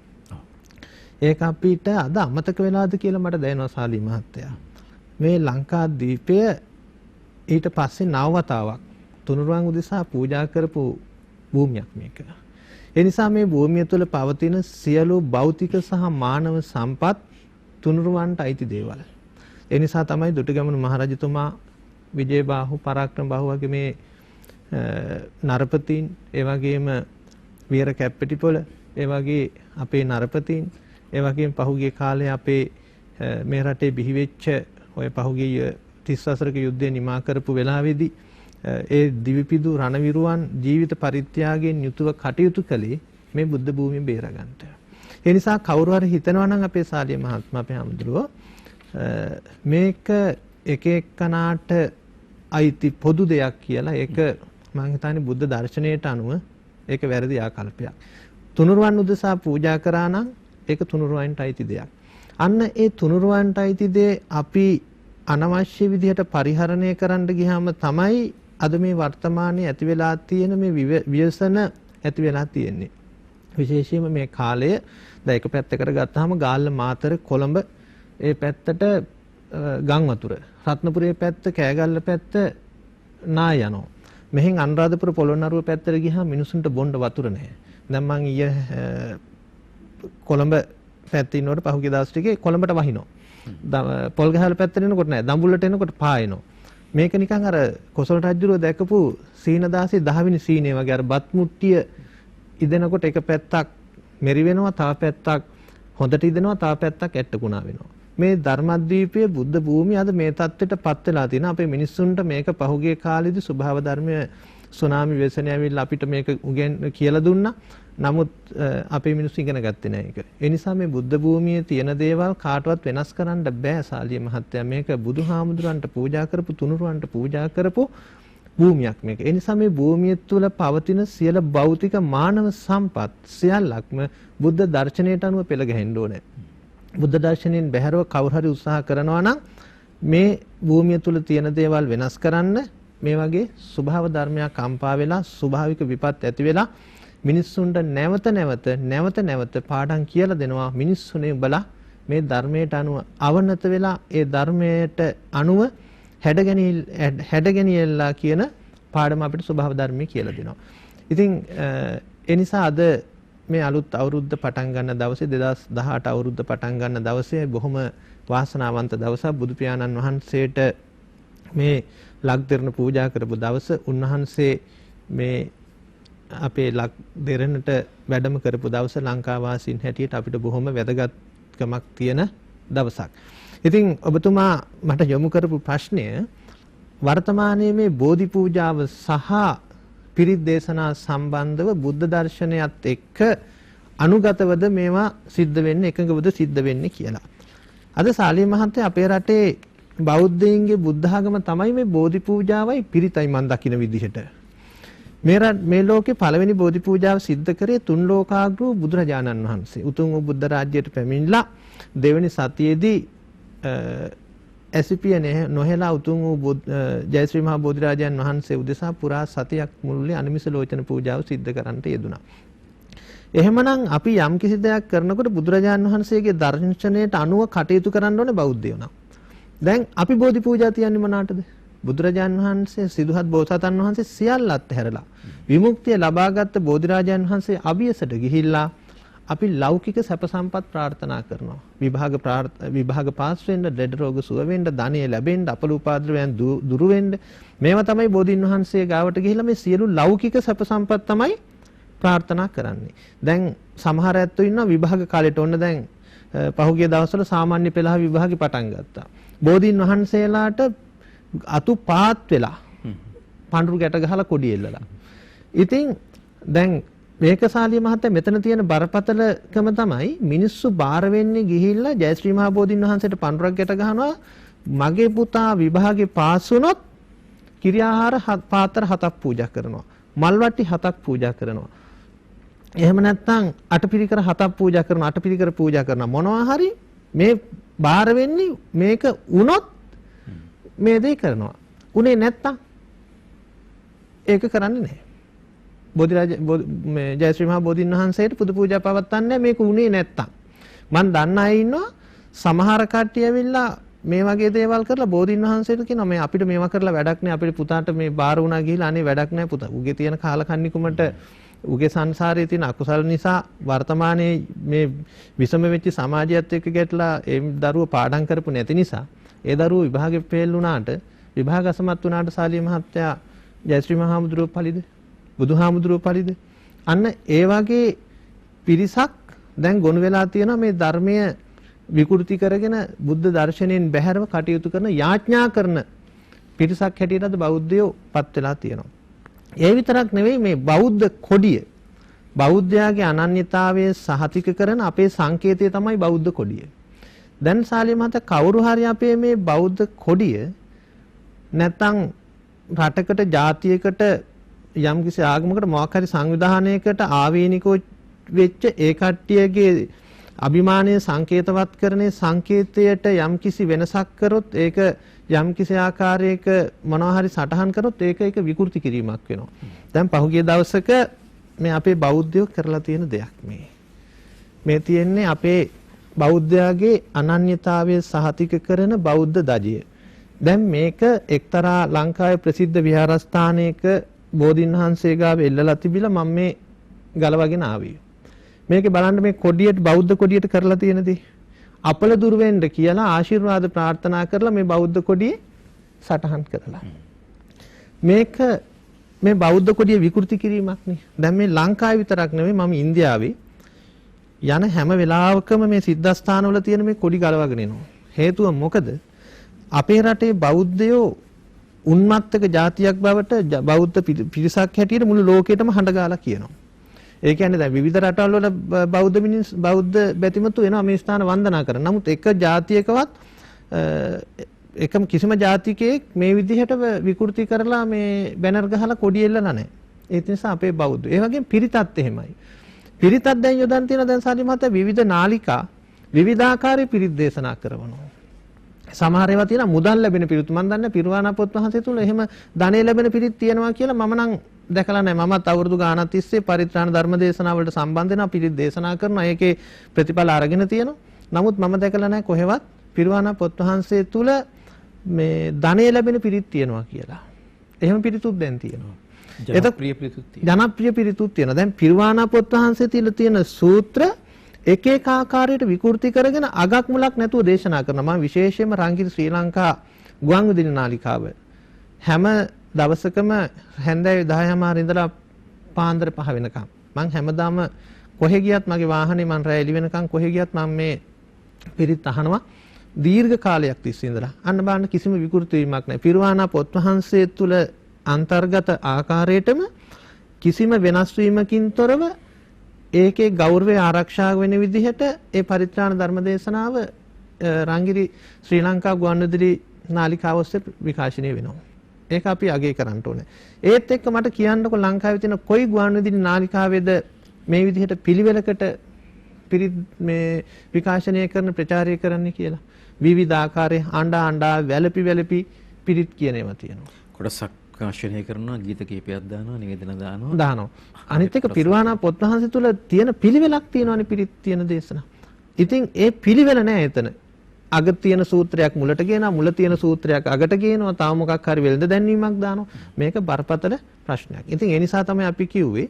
ඒක අපිට අද අමතක වෙලාද කියලා මට දැනෙනවා සාලි මහත්තයා. මේ ලංකාද්වීපය ඊට පස්සේ නවවතාවක් තුනුරුවන් උදෙසා පූජා කරපු භූමියක් මේක. ඒ නිසා මේ භූමිය තුළ පවතින සියලු භෞතික සහ මානව සම්පත් තුනුරුවන්ට අයිති දේවල්. ඒ නිසා තමයි දුටුගැමුණු මහරජතුමා විජයබාහු පරාක්‍රමබාහු වගේ මේ නරපතීන්, ඒ වගේම වීර කැප්පෙටිපොළ, ඒ වගේ අපේ නරපතීන්, ඒ වගේම පහුගිය කාලේ අපේ මේ රටේ බිහිවෙච්ච ඔය පහුගිය 30 වසරක යුද්ධය නිමා කරපු වෙලාවේදී ඒ දිවිපිදු රණවිරුවන් ජීවිත පරිත්‍යාගයෙන් යුතුව කටයුතු කළේ මේ බුද්ධ භූමිය බේරගන්නට. ඒ නිසා කවුරු හරි හිතනවා නම් අපේ සාලිය මහත්මයා අපේ හැමදෙරුවෝ මේක එක එක්කනාට අයිති පොදු දෙයක් කියලා ඒක මම හිතන්නේ බුද්ධ දර්ශනයට අනුව ඒක වැරදි ආකල්පයක්. තුනුරුවන් උදෙසා පූජා කරා නම් ඒක තුනුරුවන්ට අයිති දෙයක්. අන්න ඒ තුනුරුවන්ට අයිති දේ අපි අනවශ්‍ය විදිහට පරිහරණය කරන්න ගියාම තමයි අද මේ වර්තමානයේ ඇති වෙලා තියෙන මේ ව්‍යසන ඇති වෙලා තියෙන්නේ. විශේෂයෙන්ම මේ කාලය දැන් එක පැත්තකට ගත්තාම ගාල්ල මාතර කොළඹ ඒ පැත්තට ගම් වතුර, රත්නපුරේ පැත්ත කෑගල්ල පැත්ත නාය යනවා. මෙහෙන් අනුරාධපුර පොළොන්නරුව පැත්තට ගියාම මිනිසුන්ට බොන්න වතුර නැහැ. දැන් මං ඊයේ කොළඹ පැත්තේ ඉන්නකොට පහුගිය දවස් ටිකේ කොළඹට වහිනවා. පොල්ගහල පැත්තට එනකොට නෑ, දඹුල්ලට එනකොට පායනවා. මේක නිකන් අර කොසල් රජුරෝ දැකපු සීනදාසේ 10 වෙනි සීනේ වගේ අර බත් මුට්ටිය ඉදෙනකොට එක පැත්තක් මෙරි වෙනවා, තව පැත්තක් හොඳට ඉදෙනවා, තව පැත්තක් ඇට්ටකුණා වෙනවා. මේ ධර්මද්වීපයේ බුද්ධ භූමිය අද මේ தත්ත්වයටපත් වෙලා තියෙනවා. අපේ මිනිස්සුන්ට මේක පහුගිය කාලෙදි ස්වභාව ධර්මයේ සුනාමි ව්‍යසනය ඇවිල්ලා අපිට මේක කියලා දුන්නා. නමුත් අපේ මිනිස්සු ඉගෙන ගත්තේ නැහැ ඒක. ඒ නිසා මේ බුද්ධ භූමියේ තියෙන දේවල් කාටවත් වෙනස් කරන්න බෑ සාලිය මහත්තයා. මේක බුදුහාමුදුරන්ට පූජා කරපු, තුනුරුවන්ට පූජා කරපු භූමියක් මේක. ඒ නිසා මේ භූමිය තුළ පවතින සියලු භෞතික මානව සම්පත් සියල්ලක්ම බුද්ධ දර්ශනයට අනුව පෙළ ගැහෙන්න ඕනේ. බුද්ධ දර්ශනයෙන් බැහැරව කවුරු හරි උත්සාහ කරනවා නම් මේ භූමිය තුල තියෙන දේවල් වෙනස් කරන්න මේ වගේ ස්වභාව ධර්මයක් කම්පා වෙලා ස්වභාවික විපත් ඇති වෙලා මිනිස්සුන්ට නැවත පාඩම් කියලා දෙනවා. මිනිස්සුනේ උඹලා මේ ධර්මයට අනුව අවනත වෙලා ඒ ධර්මයට අනුව හැඩගැනියලා කියන පාඩම අපිට ස්වභාව ධර්මයේ කියලා දෙනවා. ඉතින් ඒ නිසා අද මේ අලුත් අවුරුද්ද පටන් ගන්න දවසේ 2018 අවුරුද්ද පටන් ගන්න දවසේ බොහොම වාසනාවන්ත දවසක්. බුදු පියාණන් වහන්සේට මේ ලක් දෙරණ පූජා කරපු දවස, උන්වහන්සේ මේ අපේ ලක් දෙරණට වැඩම කරපු දවස ලංකා වාසීන් හැටියට අපිට බොහොම වැදගත්කමක් තියෙන දවසක්. ඉතින් ඔබතුමා මට යොමු කරපු ප්‍රශ්නය වර්තමානයේ මේ බෝධි පූජාව සහ පිරිත් දේශනා සම්බන්ධව බුද්ධ දර්ශනයත් එක්ක අනුගතවද මේවා සිද්ධ වෙන්නේ, එකඟවද සිද්ධ වෙන්නේ කියලා. අද සාලිය මහත්තයා අපේ රටේ බෞද්ධයින්ගේ බුද්ධ ආගම තමයි මේ බෝධි පූජාවයි පිරිතයි මන් දකින විදිහට. මේ ලෝකේ පළවෙනි බෝධි පූජාව සිද්ධ කරේ තුන් ලෝකාග්‍ර බුදුරජාණන් වහන්සේ. උතුම් වූ බුද්ධ රාජ්‍යයට පැමිණලා දෙවෙනි සතියේදී ඇසිපිය නොහෙලා උතුම් වූ ජයශ්‍රී මහා බෝධිරාජයන් වහන්සේ උදෙසා පුරා සතියක් මුළුල්ලේ අනිමිස ලෝචන පූජාව සිද්ධ කරන්නට යෙදුණා. එහෙමනම් අපි යම් කිසි දෙයක් කරනකොට බුදුරජාණන් වහන්සේගේ දර්ශනයට අනුව කටයුතු කරන්න ඕනේ බෞද්ධයෝ නම්. දැන් අපි බෝධි පූජා තියන්නේ මොනකටද? බුදුරජාණන් වහන්සේ, සිදුහත් බෝසතාණන් වහන්සේ සියල්ලත් හැරලා විමුක්තිය ලබාගත් බෝධිරාජයන් වහන්සේ අභියසට ගිහිල්ලා අපි ලෞකික සැප සම්පත් ප්‍රාර්ථනා කරනවා. විභාග පාස් වෙන්න, ලෙඩ රෝග සුව වෙන්න, ධනෙ ලැබෙන්න, අපලූපාද්‍රවයන් දුරු වෙන්න. මේවා තමයි බෝධින් වහන්සේ ගාවට ගිහිල්ලා මේ සියලු ලෞකික සැප සම්පත් තමයි ප්‍රාර්ථනා කරන්නේ. දැන් සමහර ඇත්තෝ ඉන්නවා විභාග කාලේට ඔන්න දැන් පහුගිය දවස්වල සාමාන්‍ය පෙළහ විභාගේ පටන් ගත්තා. බෝධින් වහන්සේලාට අතු පාත් වෙලා පඳුරු ගැට ගහලා කොඩි එල්ලලා. ඉතින් දැන් මේක සාලිය මහත්තයා මෙතන තියෙන බරපතලකම තමයි මිනිස්සු බාර වෙන්නේ ගිහිල්ලා ජයශ්‍රී මහා බෝධින් වහන්සේට පඳුරක් ගැට ගහනවා. මගේ පුතා විභාගේ පාස් වුණොත් කිරියාහාර පාත්‍ර 7ක් පූජා කරනවා. මල්වට්ටි 7ක් පූජා කරනවා. එහෙම නැත්නම් අටපිරිකර 7ක් පූජා කරනවා. අටපිරිකර පූජා කරනවා. මොනවා හරි මේ බාර වෙන්නේ මේක වුණොත් මේ දේ කරනවා. උනේ නැත්තම් ඒක කරන්නේ නැහැ. බෝධිරාජ මේ ජයශ්‍රී මහා බෝධින් වහන්සේට පුද පූජා පවත්වන්නේ මේක උනේ නැත්තම්. මම දන්න අය ඉන්නවා සමහර කට්ටිය ඇවිල්ලා මේ වගේ දේවල් කරලා බෝධින් වහන්සේට කියනවා මේ අපිට මේවා කරලා වැඩක් නැහැ අපේ පුතාට මේ බාර වුණා ගිහිලා අනේ වැඩක් නැහැ පුතා. උගේ තියෙන කාලකන්නිකුමට උගේ සංසාරයේ තියෙන අකුසල නිසා වර්තමානයේ මේ විසම වෙච්ච සමාජයත් එක්ක ගැටලා ඒ දරුවෝ පාඩම් කරපු නැති නිසා ඒ දරුවෝ විභාගෙ ෆේල් වුණාට විභාග අසමත් වුණාට සාලිය මහත්තයා ජයශ්‍රී මහාමුදුරුවෝ පලිද බුදුහාමුදුරුවෝ පලිද අන්න ඒ වගේ පිරිසක් දැන් ගොනු වෙලා තියෙනවා මේ ධර්මය විකෘති කරගෙන බුද්ධ දර්ශනයෙන් බැහැරව කටයුතු කරන යාඥා කරන පිරිසක් හැටියට අද බෞද්ධයෝ පත් වෙලා තියෙනවා. ඒ විතරක් නෙවෙයි මේ බෞද්ධ කොඩිය බෞද්ධයාගේ අනන්‍යතාවය සහතික කරන අපේ සංකේතය තමයි බෞද්ධ කොඩිය. දැන් සාලිය මහත්තයා කවුරු හරි අපේ මේ බෞද්ධ කොඩිය නැත්තම් රටකට ජාතියකට යම්කිසි ආගමකට මොකක් හරි සංවිධානයකට ආවේනිකව වෙච්ච ඒ කට්ටියගේ අභිමානය සංකේතවත් කරන්නේ සංකේතයට යම්කිසි වෙනසක් කරොත් ඒක යම්කිසි ආකාරයක මොනවා හරි සටහන් කරොත් ඒක විකෘති කිරීමක් වෙනවා. දැන් පහුගිය දවසක මේ අපේ බෞද්ධයෝ කරලා තියෙන දෙයක් මේ තියෙන්නේ අපේ බෞද්ධයාගේ අනන්‍යතාවය සහතික කරන බෞද්ධ දජය. දැන් මේක එක්තරා ලංකාවේ ප්‍රසිද්ධ විහාරස්ථානයක බෝධින් වහන්සේ ගාව එල්ලලා තිබිලා මම මේ ගලවගෙන ආවේ. මේකේ බලන්න මේ කොඩියට බෞද්ධ කොඩියට කරලා තියෙන දේ අපල දුර වෙන්න කියලා ආශිර්වාද ප්‍රාර්ථනා කරලා මේ බෞද්ධ කොඩියේ සටහන් කරලා මේක මේ බෞද්ධ කොඩිය විකෘති කිරීමක් නේ. දැන් මේ ලංකාවේ විතරක් නෙවෙයි මම ඉන්දියාවේ යන හැම වෙලාවකම මේ සිද්ධාස්ථානවල තියෙන මේ කොඩි ගලවගෙන එනවා. හේතුව මොකද? අපේ රටේ බෞද්ධයෝ උන්මත්තක ජාතියක් බවට බෞද්ධ පිරිසක් හැටියට මුළු ලෝකෙටම හඬ ගාලා කියනවා. ඒ කියන්නේ දැන් විවිධ රටවල් වල බෞද්ධ බැතිමතු වෙනවා මේ ස්ථාන වන්දනා කරන. නමුත් එක ජාතියකවත් එකම කිසිම ජාතිකයෙක් මේ විදිහට විකෘති කරලා මේ බැනර් ගහලා කොඩි එල්ලලා නැහැ. ඒ නිසා අපේ බෞද්ධ. ඒ වගේම පිරිතත් එහෙමයි. පිරිතත් දැන් යොදන් තියෙන දැන් සාලි මහත්තයා විවිධ නාලිකා විවිධාකාරයේ පිරිත් දේශනා කරනවා. සමහර ඒවා තියෙනවා මුදල් ලැබෙන පිරිත්. මම දන්නේ පිරුවානා පොත් වහන්සේ තුල එහෙම ධනෙ ලැබෙන පිරිත් තියෙනවා කියලා මම නම් දැකලා නැහැ. මමත් අවුරුදු ගාණක් තිස්සේ පරිත්‍රාණ ධර්ම දේශනාවලට සම්බන්ධ වෙනවා පිරිත් දේශනා කරනවා. ඒකේ ප්‍රතිඵල අරගෙන තියෙනවා. නමුත් මම දැකලා නැහැ කොහෙවත් පිරුවානා පොත් වහන්සේ තුල මේ ධනෙ ලැබෙන පිරිත් තියෙනවා කියලා. එහෙම පිරිතුත් දැන් තියෙනවා. ජනප්‍රිය පිරිතුත් තියෙනවා. ජනප්‍රිය පිරිතුත් තියෙනවා. දැන් පිරුවානා පොත් වහන්සේ තියලා තියෙන සූත්‍ර එක එක ආකාරයට විකෘති කරගෙන අගක් මුලක් නැතුව දේශනා කරනවා. මම විශේෂයෙන්ම රංගිත ශ්‍රී ලංකා ගුවන්විදුලි නාලිකාව හැම දවසකම හැන්දෑවේ 10:00 ඉඳලා පාන්දර 5 වෙනකම් මම හැමදාම කොහෙ ගියත් මගේ වාහනේ මම රැ එළි වෙනකම් කොහෙ ගියත් මම මේ පිරිත් අහනවා දීර්ඝ කාලයක් තිස්සේ ඉඳලා. අන්න බලන්න කිසිම විකෘති වීමක් නැහැ. පිරුවානා පොත් වහන්සේ තුල අන්තර්ගත ආකාරයටම කිසිම වෙනස් වීමකින් තොරව ඒකේ ගෞරවය ආරක්ෂා වෙන විදිහට ඒ පරිත්‍රාණ ධර්ම දේශනාව රංගිරි ශ්‍රී ලංකා ගුවන්විදුලි නාලිකාව ඔස්සේ විකාශනය වෙනවා. ඒක අපි අගය කරන්න ඕනේ. ඒත් එක්ක මට කියන්නකො ලංකාවේ තියෙන කොයි ගුවන්විදුලි නාලිකාවේද මේ විදිහට පිළිවෙලකට පිරිත් මේ විකාශනය කරන ප්‍රචාරය කරන්න කියලා. විවිධ ආකාරයේ ආණ්ඩා වැළපි පිරිත් කියන ඒවා තියෙනවා. කොටසක් විකාශනය කරනවා ගීත කීපයක් දානවා නිවේදන දානවා. අනිත් එක පිරුවානා පොත් වහන්සේ තුල තියෙන පිළිවෙලක් තියෙනවානේ පිරිත් තියෙන දේශනා. ඉතින් ඒ පිළිවෙල නෑ එතන. අග තියෙන සූත්‍රයක් මුලට ගේනවා මුල තියෙන සූත්‍රයක් අගට ගේනවා තාම මොකක් හරි වෙලඳ දැන්වීමක් දානවා. මේක බරපතල ප්‍රශ්නයක්. ඉතින් ඒ නිසා තමයි අපි කිව්වේ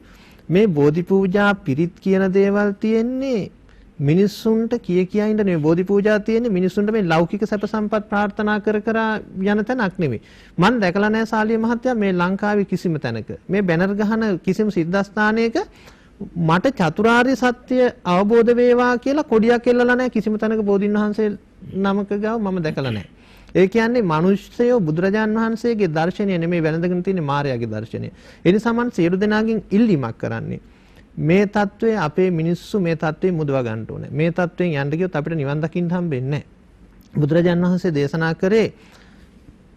මේ බෝධි පූජා පිරිත් කියන දේවල් තියෙන්නේ මිනිස්සුන්ට කියා ඉන්න නෙවෙයි. බෝධි පූජා තියෙන්නේ මිනිස්සුන්ට මේ ලෞකික සැප සම්පත් ප්‍රාර්ථනා කර යන තැනක් නෙවෙයි. මම දැකලා නැහැ සාලිය මහත්තයා මේ ලංකාවේ කිසිම තැනක මේ බැනර් ගහන කිසිම සිද්ධාස්ථානයක මට චතුරාර්ය සත්‍ය අවබෝධ වේවා කියලා කොඩියක් එල්ලලා නැහැ කිසිම තැනක බෝධින් වහන්සේ නමක ගාව මම දැකලා නැහැ. ඒ කියන්නේ මිනිස්සයෝ බුදුරජාන් වහන්සේගේ දර්ශනය නෙමෙයි වැළඳගෙන තියෙන්නේ මායාවේ දර්ශනය. ඒ නිසා මම සියලු දෙනාගෙන් ඉල්ලීමක් කරන්නේ මේ தત્ත්වය අපේ මිනිස්සු මේ தત્ත්වයෙන් මුදවා ගන්න ඕනේ. මේ தત્ත්වයෙන් යන්න ගියොත් අපිට නිවන් දකින්න හම්බෙන්නේ නැහැ. බුදුරජාන් වහන්සේ දේශනා කරේ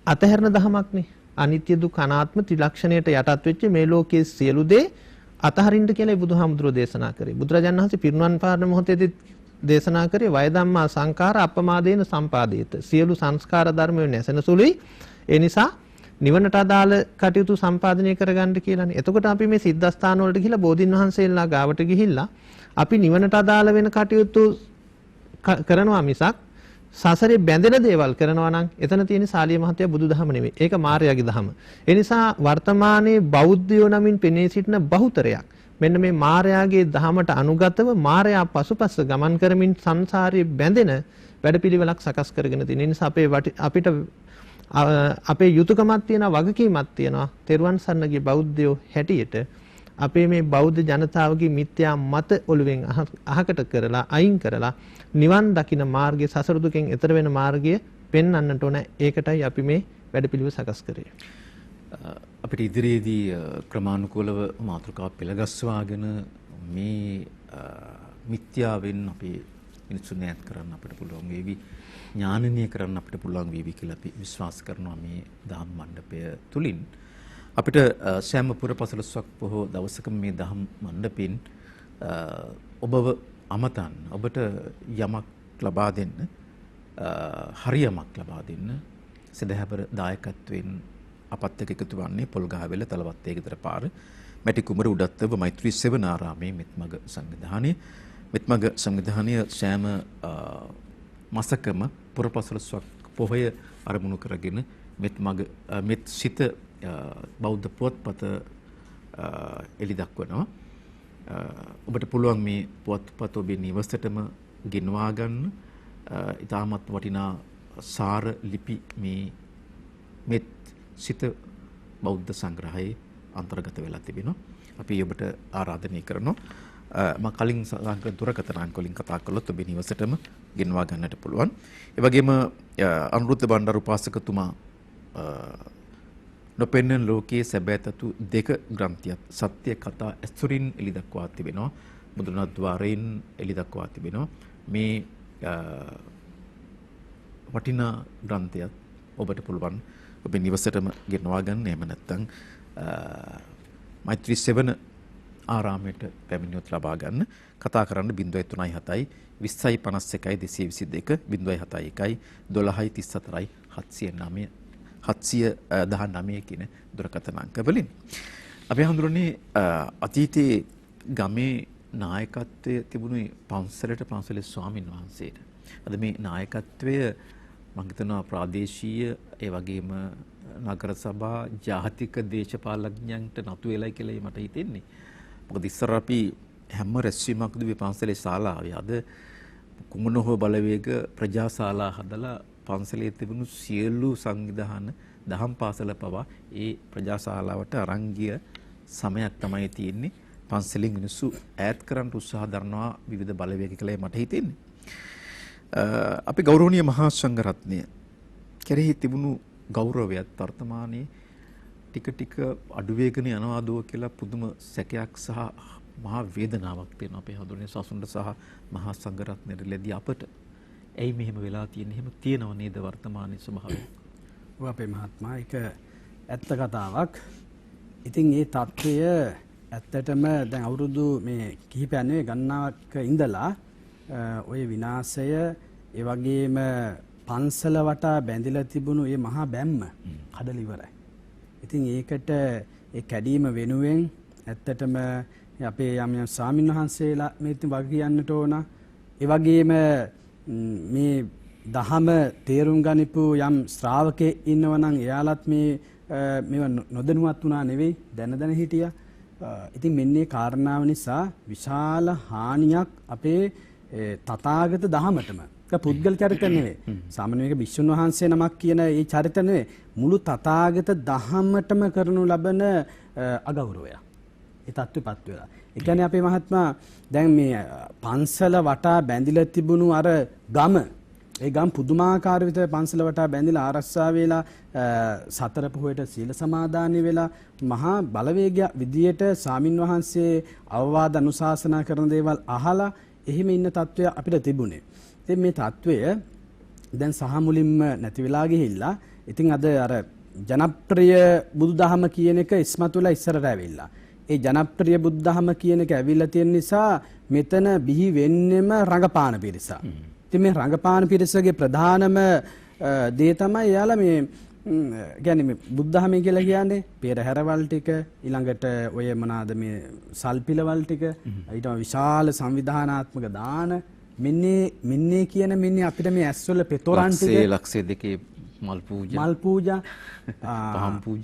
අතහැරන දහමක්නේ. අනිත්‍ය දුක් අනාත්ම ත්‍රිලක්ෂණයට යටත් වෙච්ච මේ ලෝකයේ සියලු දේ අතහරින්න කියලා බුදුහාමුදුරෝ දේශනා කරේ. බුදුරජාණන් වහන්සේ පිරිනුවන් පාන මොහොතේදී දේශනා කරේ වය ධම්මා සංඛාර අපමාදේන සම්පාදේත. සියලු සංස්කාර ධර්මයන් නැසෙන සුළුයි. ඒ නිසා නිවනට අදාළ කටයුතු සම්පාදනය කරගන්න කියලානේ. එතකොට අපි මේ සිද්ධාස්ථාන වලට ගිහිල්ලා බෝධින් වහන්සේලා ගාවට ගිහිල්ලා අපි නිවනට අදාළ වෙන කටයුතු කරනවා මිසක් සසරේ බැඳෙන දේවල් කරනවා නම් එතන තියෙන සාලිය මහත්තයා බුදුදහම නෙවෙයි. ඒක මාර්යාගේ දහම. ඒ නිසා වර්තමානයේ බෞද්ධයෝ නමින් පෙනී සිටින බහුතරයක් මෙන්න මේ මාර්යාගේ දහමට අනුගතව මාර්යා පසුපස ගමන් කරමින් සංසාරයේ බැඳෙන වැඩපිළිවෙලක් සකස් කරගෙන තියෙන නිසා අපිට අපේ යුතුයකමක් තියෙනවා, වගකීමක් තියෙනවා. තෙරුවන් සරණගේ බෞද්ධයෝ හැටියට අපේ මේ බෞද්ධ ජනතාවගේ මිත්‍යා මත ඔළුවෙන් අහකට කරලා අයින් කරලා නිවන් දකින මාර්ගය, සසර දුකෙන් එතර වෙන මාර්ගය පෙන්වන්නට ඕන. ඒකටයි අපි මේ වැඩපිළිවෙල සකස් කරේ. අපිට ඉදිරියේදී ක්‍රමානුකූලව මාතෘකාව පෙළගස්වාගෙන මේ මිත්‍යාවෙන් අපි මිනිසුන් ඈත් කරන්න අපිට පුළුවන් වේවි, ඥානනීය කරන්න අපිට පුළුවන් වේවි කියලා අපි විශ්වාස කරනවා. මේ දහම් මණ්ඩපය තුලින් අපිට සෑම පුරපසළොස්වක් පොහෝ දවසක මේ දහම් මණ්ඩපෙන් ඔබව අමතන්න, ඔබට යමක් ලබා දෙන්න, හරියමක් ලබා දෙන්න සදහැවර දායකත්වයෙන් අපත් එක්ක එකතු වන්නේ පොල්ගහවෙල තලවත්තේ ගෙදර පාර මැටි කුමර උඩත්තව මෛත්‍රී සෙවනාරාමේ මෙත්මග සංවිධානය. මෙත්මග සංවිධානය සෑම මාසකම පුරපසළොස්වක් පොහොය අරමුණු කරගෙන මෙත් සිත බෞද්ධ පුවත්පත එළි දක්වනවා. ඔබට පුළුවන් මේ පුවත්පත ඔබේ නිවසටම ගෙන්වා ගන්න. ඉතාමත් වටිනා සාර ලිපි මේ මෙත් සිත බෞද්ධ සංග්‍රහයේ අන්තර්ගත වෙලා තිබෙනවා. අපි ඔබට ආරාධනය කරනවා. මම කලින් සංකල්ප දුරකථන අංක වලින් කතා කළොත් ඔබේ නිවසටම ගෙන්වා ගන්නට පුළුවන්. ඒ වගේම අනුරුද්ධ බණ්ඩාර උපාසකතුමා නොපෙනෙන ලෝකයේ සැබෑ තතු 2 ග්‍රන්ථියක් සත්‍ය කතා ඇසුරින් එළි දක්වා තිබෙනවා. මුද්‍රණා ద్వාරයෙන් එළි දක්වා තිබෙනවා. මේ වටිනා ග්‍රන්ථයත් ඔබට පුළුවන් ඔබේ නිවසටම ගෙනවා ගන්න. එහෙම නැත්නම් මෛත්‍රී සෙවන ආරාමයට පැමිණියොත් ලබා ගන්න. කතා කරන්න 037 20 51 222 071 12 34 709 719 කියන දුරකථන අංක වලින්. අපි හඳුරන්නේ අතීතයේ ගමේ නායකත්වයේ තිබුණේ පන්සලේ ස්වාමින් වහන්සේට. අද මේ නායකත්වය මම හිතනවා ප්‍රාදේශීය ඒ වගේම නගර සභා ජාතික දේශපාලඥයන්ට නතු වෙලයි කියලා මට හිතෙන්නේ. මොකද ඉස්සර අපි හැම රැස්වීමක්දී පන්සලේ ශාලාවේ අද කුමන හෝ බලවේග ප්‍රජා ශාලා හදලා පන්සලේ තිබුණු සියලු සංවිධාන දහම් පාසල පවා ඒ ප්‍රජා ශාලාවට අරන් ගිය සමයක් තමයි තියෙන්නේ. පන්සලෙන් මිනිස්සු ඈත් කරන්න උත්සාහ දරනවා විවිධ බලවේග කියලා මට හිතෙන්නේ. අපි ගෞරවනීය මහා සංඝරත්නය කෙරෙහි තිබුණු ගෞරවයත් වර්තමානයේ ටික ටික අඩු වේගන යනවාදෝ කියලා පුදුම සැකයක් සහ මහා වේදනාවක් තියෙනවා අපේ හඳුනන සසුන්ට සහ මහා සංඝරත්නයට ලැබී අපට. ඇයි මෙහෙම වෙලා තියෙන්නේ? එහෙම තියෙනව නේද වර්තමානයේ ස්වභාවය? ඔව් අපේ මහත්මයා ඒක ඇත්ත කතාවක්. ඉතින් මේ தত্ত্বය ඇත්තටම දැන් අවුරුදු මේ කිහිපයක් නෙවෙයි ගණනාවක් ඉඳලා ඔය විනාශය ඒ වගේම පන්සල වටා බැඳිලා තිබුණු මේ මහා බැම්ම කඩලා ඉවරයි. ඉතින් ඒකට ඒ කැඩීම වෙනුවෙන් ඇත්තටම අපේ යම් ස්වාමීන් වහන්සේලා මේත් වග කියන්නට ඕන. ඒ වගේම මේ දහම තේරුම් ගනිපු යම් ශ්‍රාවකෙක් ඉන්නවා නම් එයාලත් මේව නොදැනුවත් වුණා නෙවෙයි දැන හිටියා. ඉතින් මෙන්න මේ කාරණාව නිසා විශාල හානියක් අපේ තථාගත දහමටම. ඒක පුද්ගල චරිත නෙවෙයි. සාමාන්‍ය මේක වික්ෂුන් වහන්සේ නමක් කියන ඒ චරිත නෙවෙයි. මුළු තථාගත දහමටම කරනු ලබන අගෞරවය. ඒ තත්ත්වපත් වෙලා. ඒ කියන්නේ අපේ මහත්මයා දැන් මේ පන්සල වටා බැඳිලා තිබුණු අර ගම ඒ ගම් පුදුමාකාර විදිහට පන්සල වටා බැඳිලා ආරක්ෂා වෙලා සතර පොහොයට සීල සමාදානය වෙලා මහා බලවේගය විදියට ස්වාමින් වහන්සේ අවවාද අනුශාසනා කරන දේවල් අහලා එහෙම ඉන්න තත්වය අපිට තිබුණේ. ඉතින් මේ තත්වය දැන් සහ මුලින්ම නැති වෙලා ගිහිල්ලා ඉතින් අද අර ජනප්‍රිය බුදුදහම කියන එක ඉස්මතුලා ඉස්සරට ඇවිල්ලා. ඒ ජනප්‍රිය බුදුදහම කියන එක ඇවිල්ලා තියෙන නිසා මෙතන බිහි වෙන්නෙම රඟපාන පිරිස. ඉතින් මේ රඟපාන පිරිසගේ ප්‍රධානම දේ තමයි යාලා මේ කියන්නේ මේ බුද්ධහමී කියලා කියන්නේ පෙරහැරවල් ටික ඊළඟට ඔය මොනවාද මේ සල්පිලවල් ටික ඊට විශාල සංවිධානාත්මක දාන මින්නේ කියන මින්නේ අපිට මේ ඇස්වල පෙතොරන් ටික ලක්ෂය දෙකේ මල් පූජා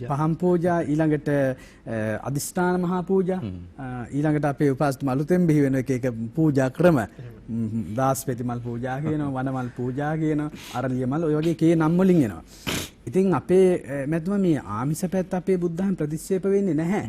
පහම් පූජා ඊළඟට අදිෂ්ඨාන මහා පූජා ඊළඟට අපේ උපාසක අලුතෙන් බිහි වෙන එක පූජා ක්‍රම දාස්පති මල් පූජා කියනවා වනමල් පූජා කියනවා අරලිය මල් ඔය වගේ කේ නම් වලින් එනවා. ඉතින් අපේ මැදම මේ ආමිෂ පැත්ත අපේ බුද්ධහම ප්‍රතික්ෂේප වෙන්නේ නැහැ.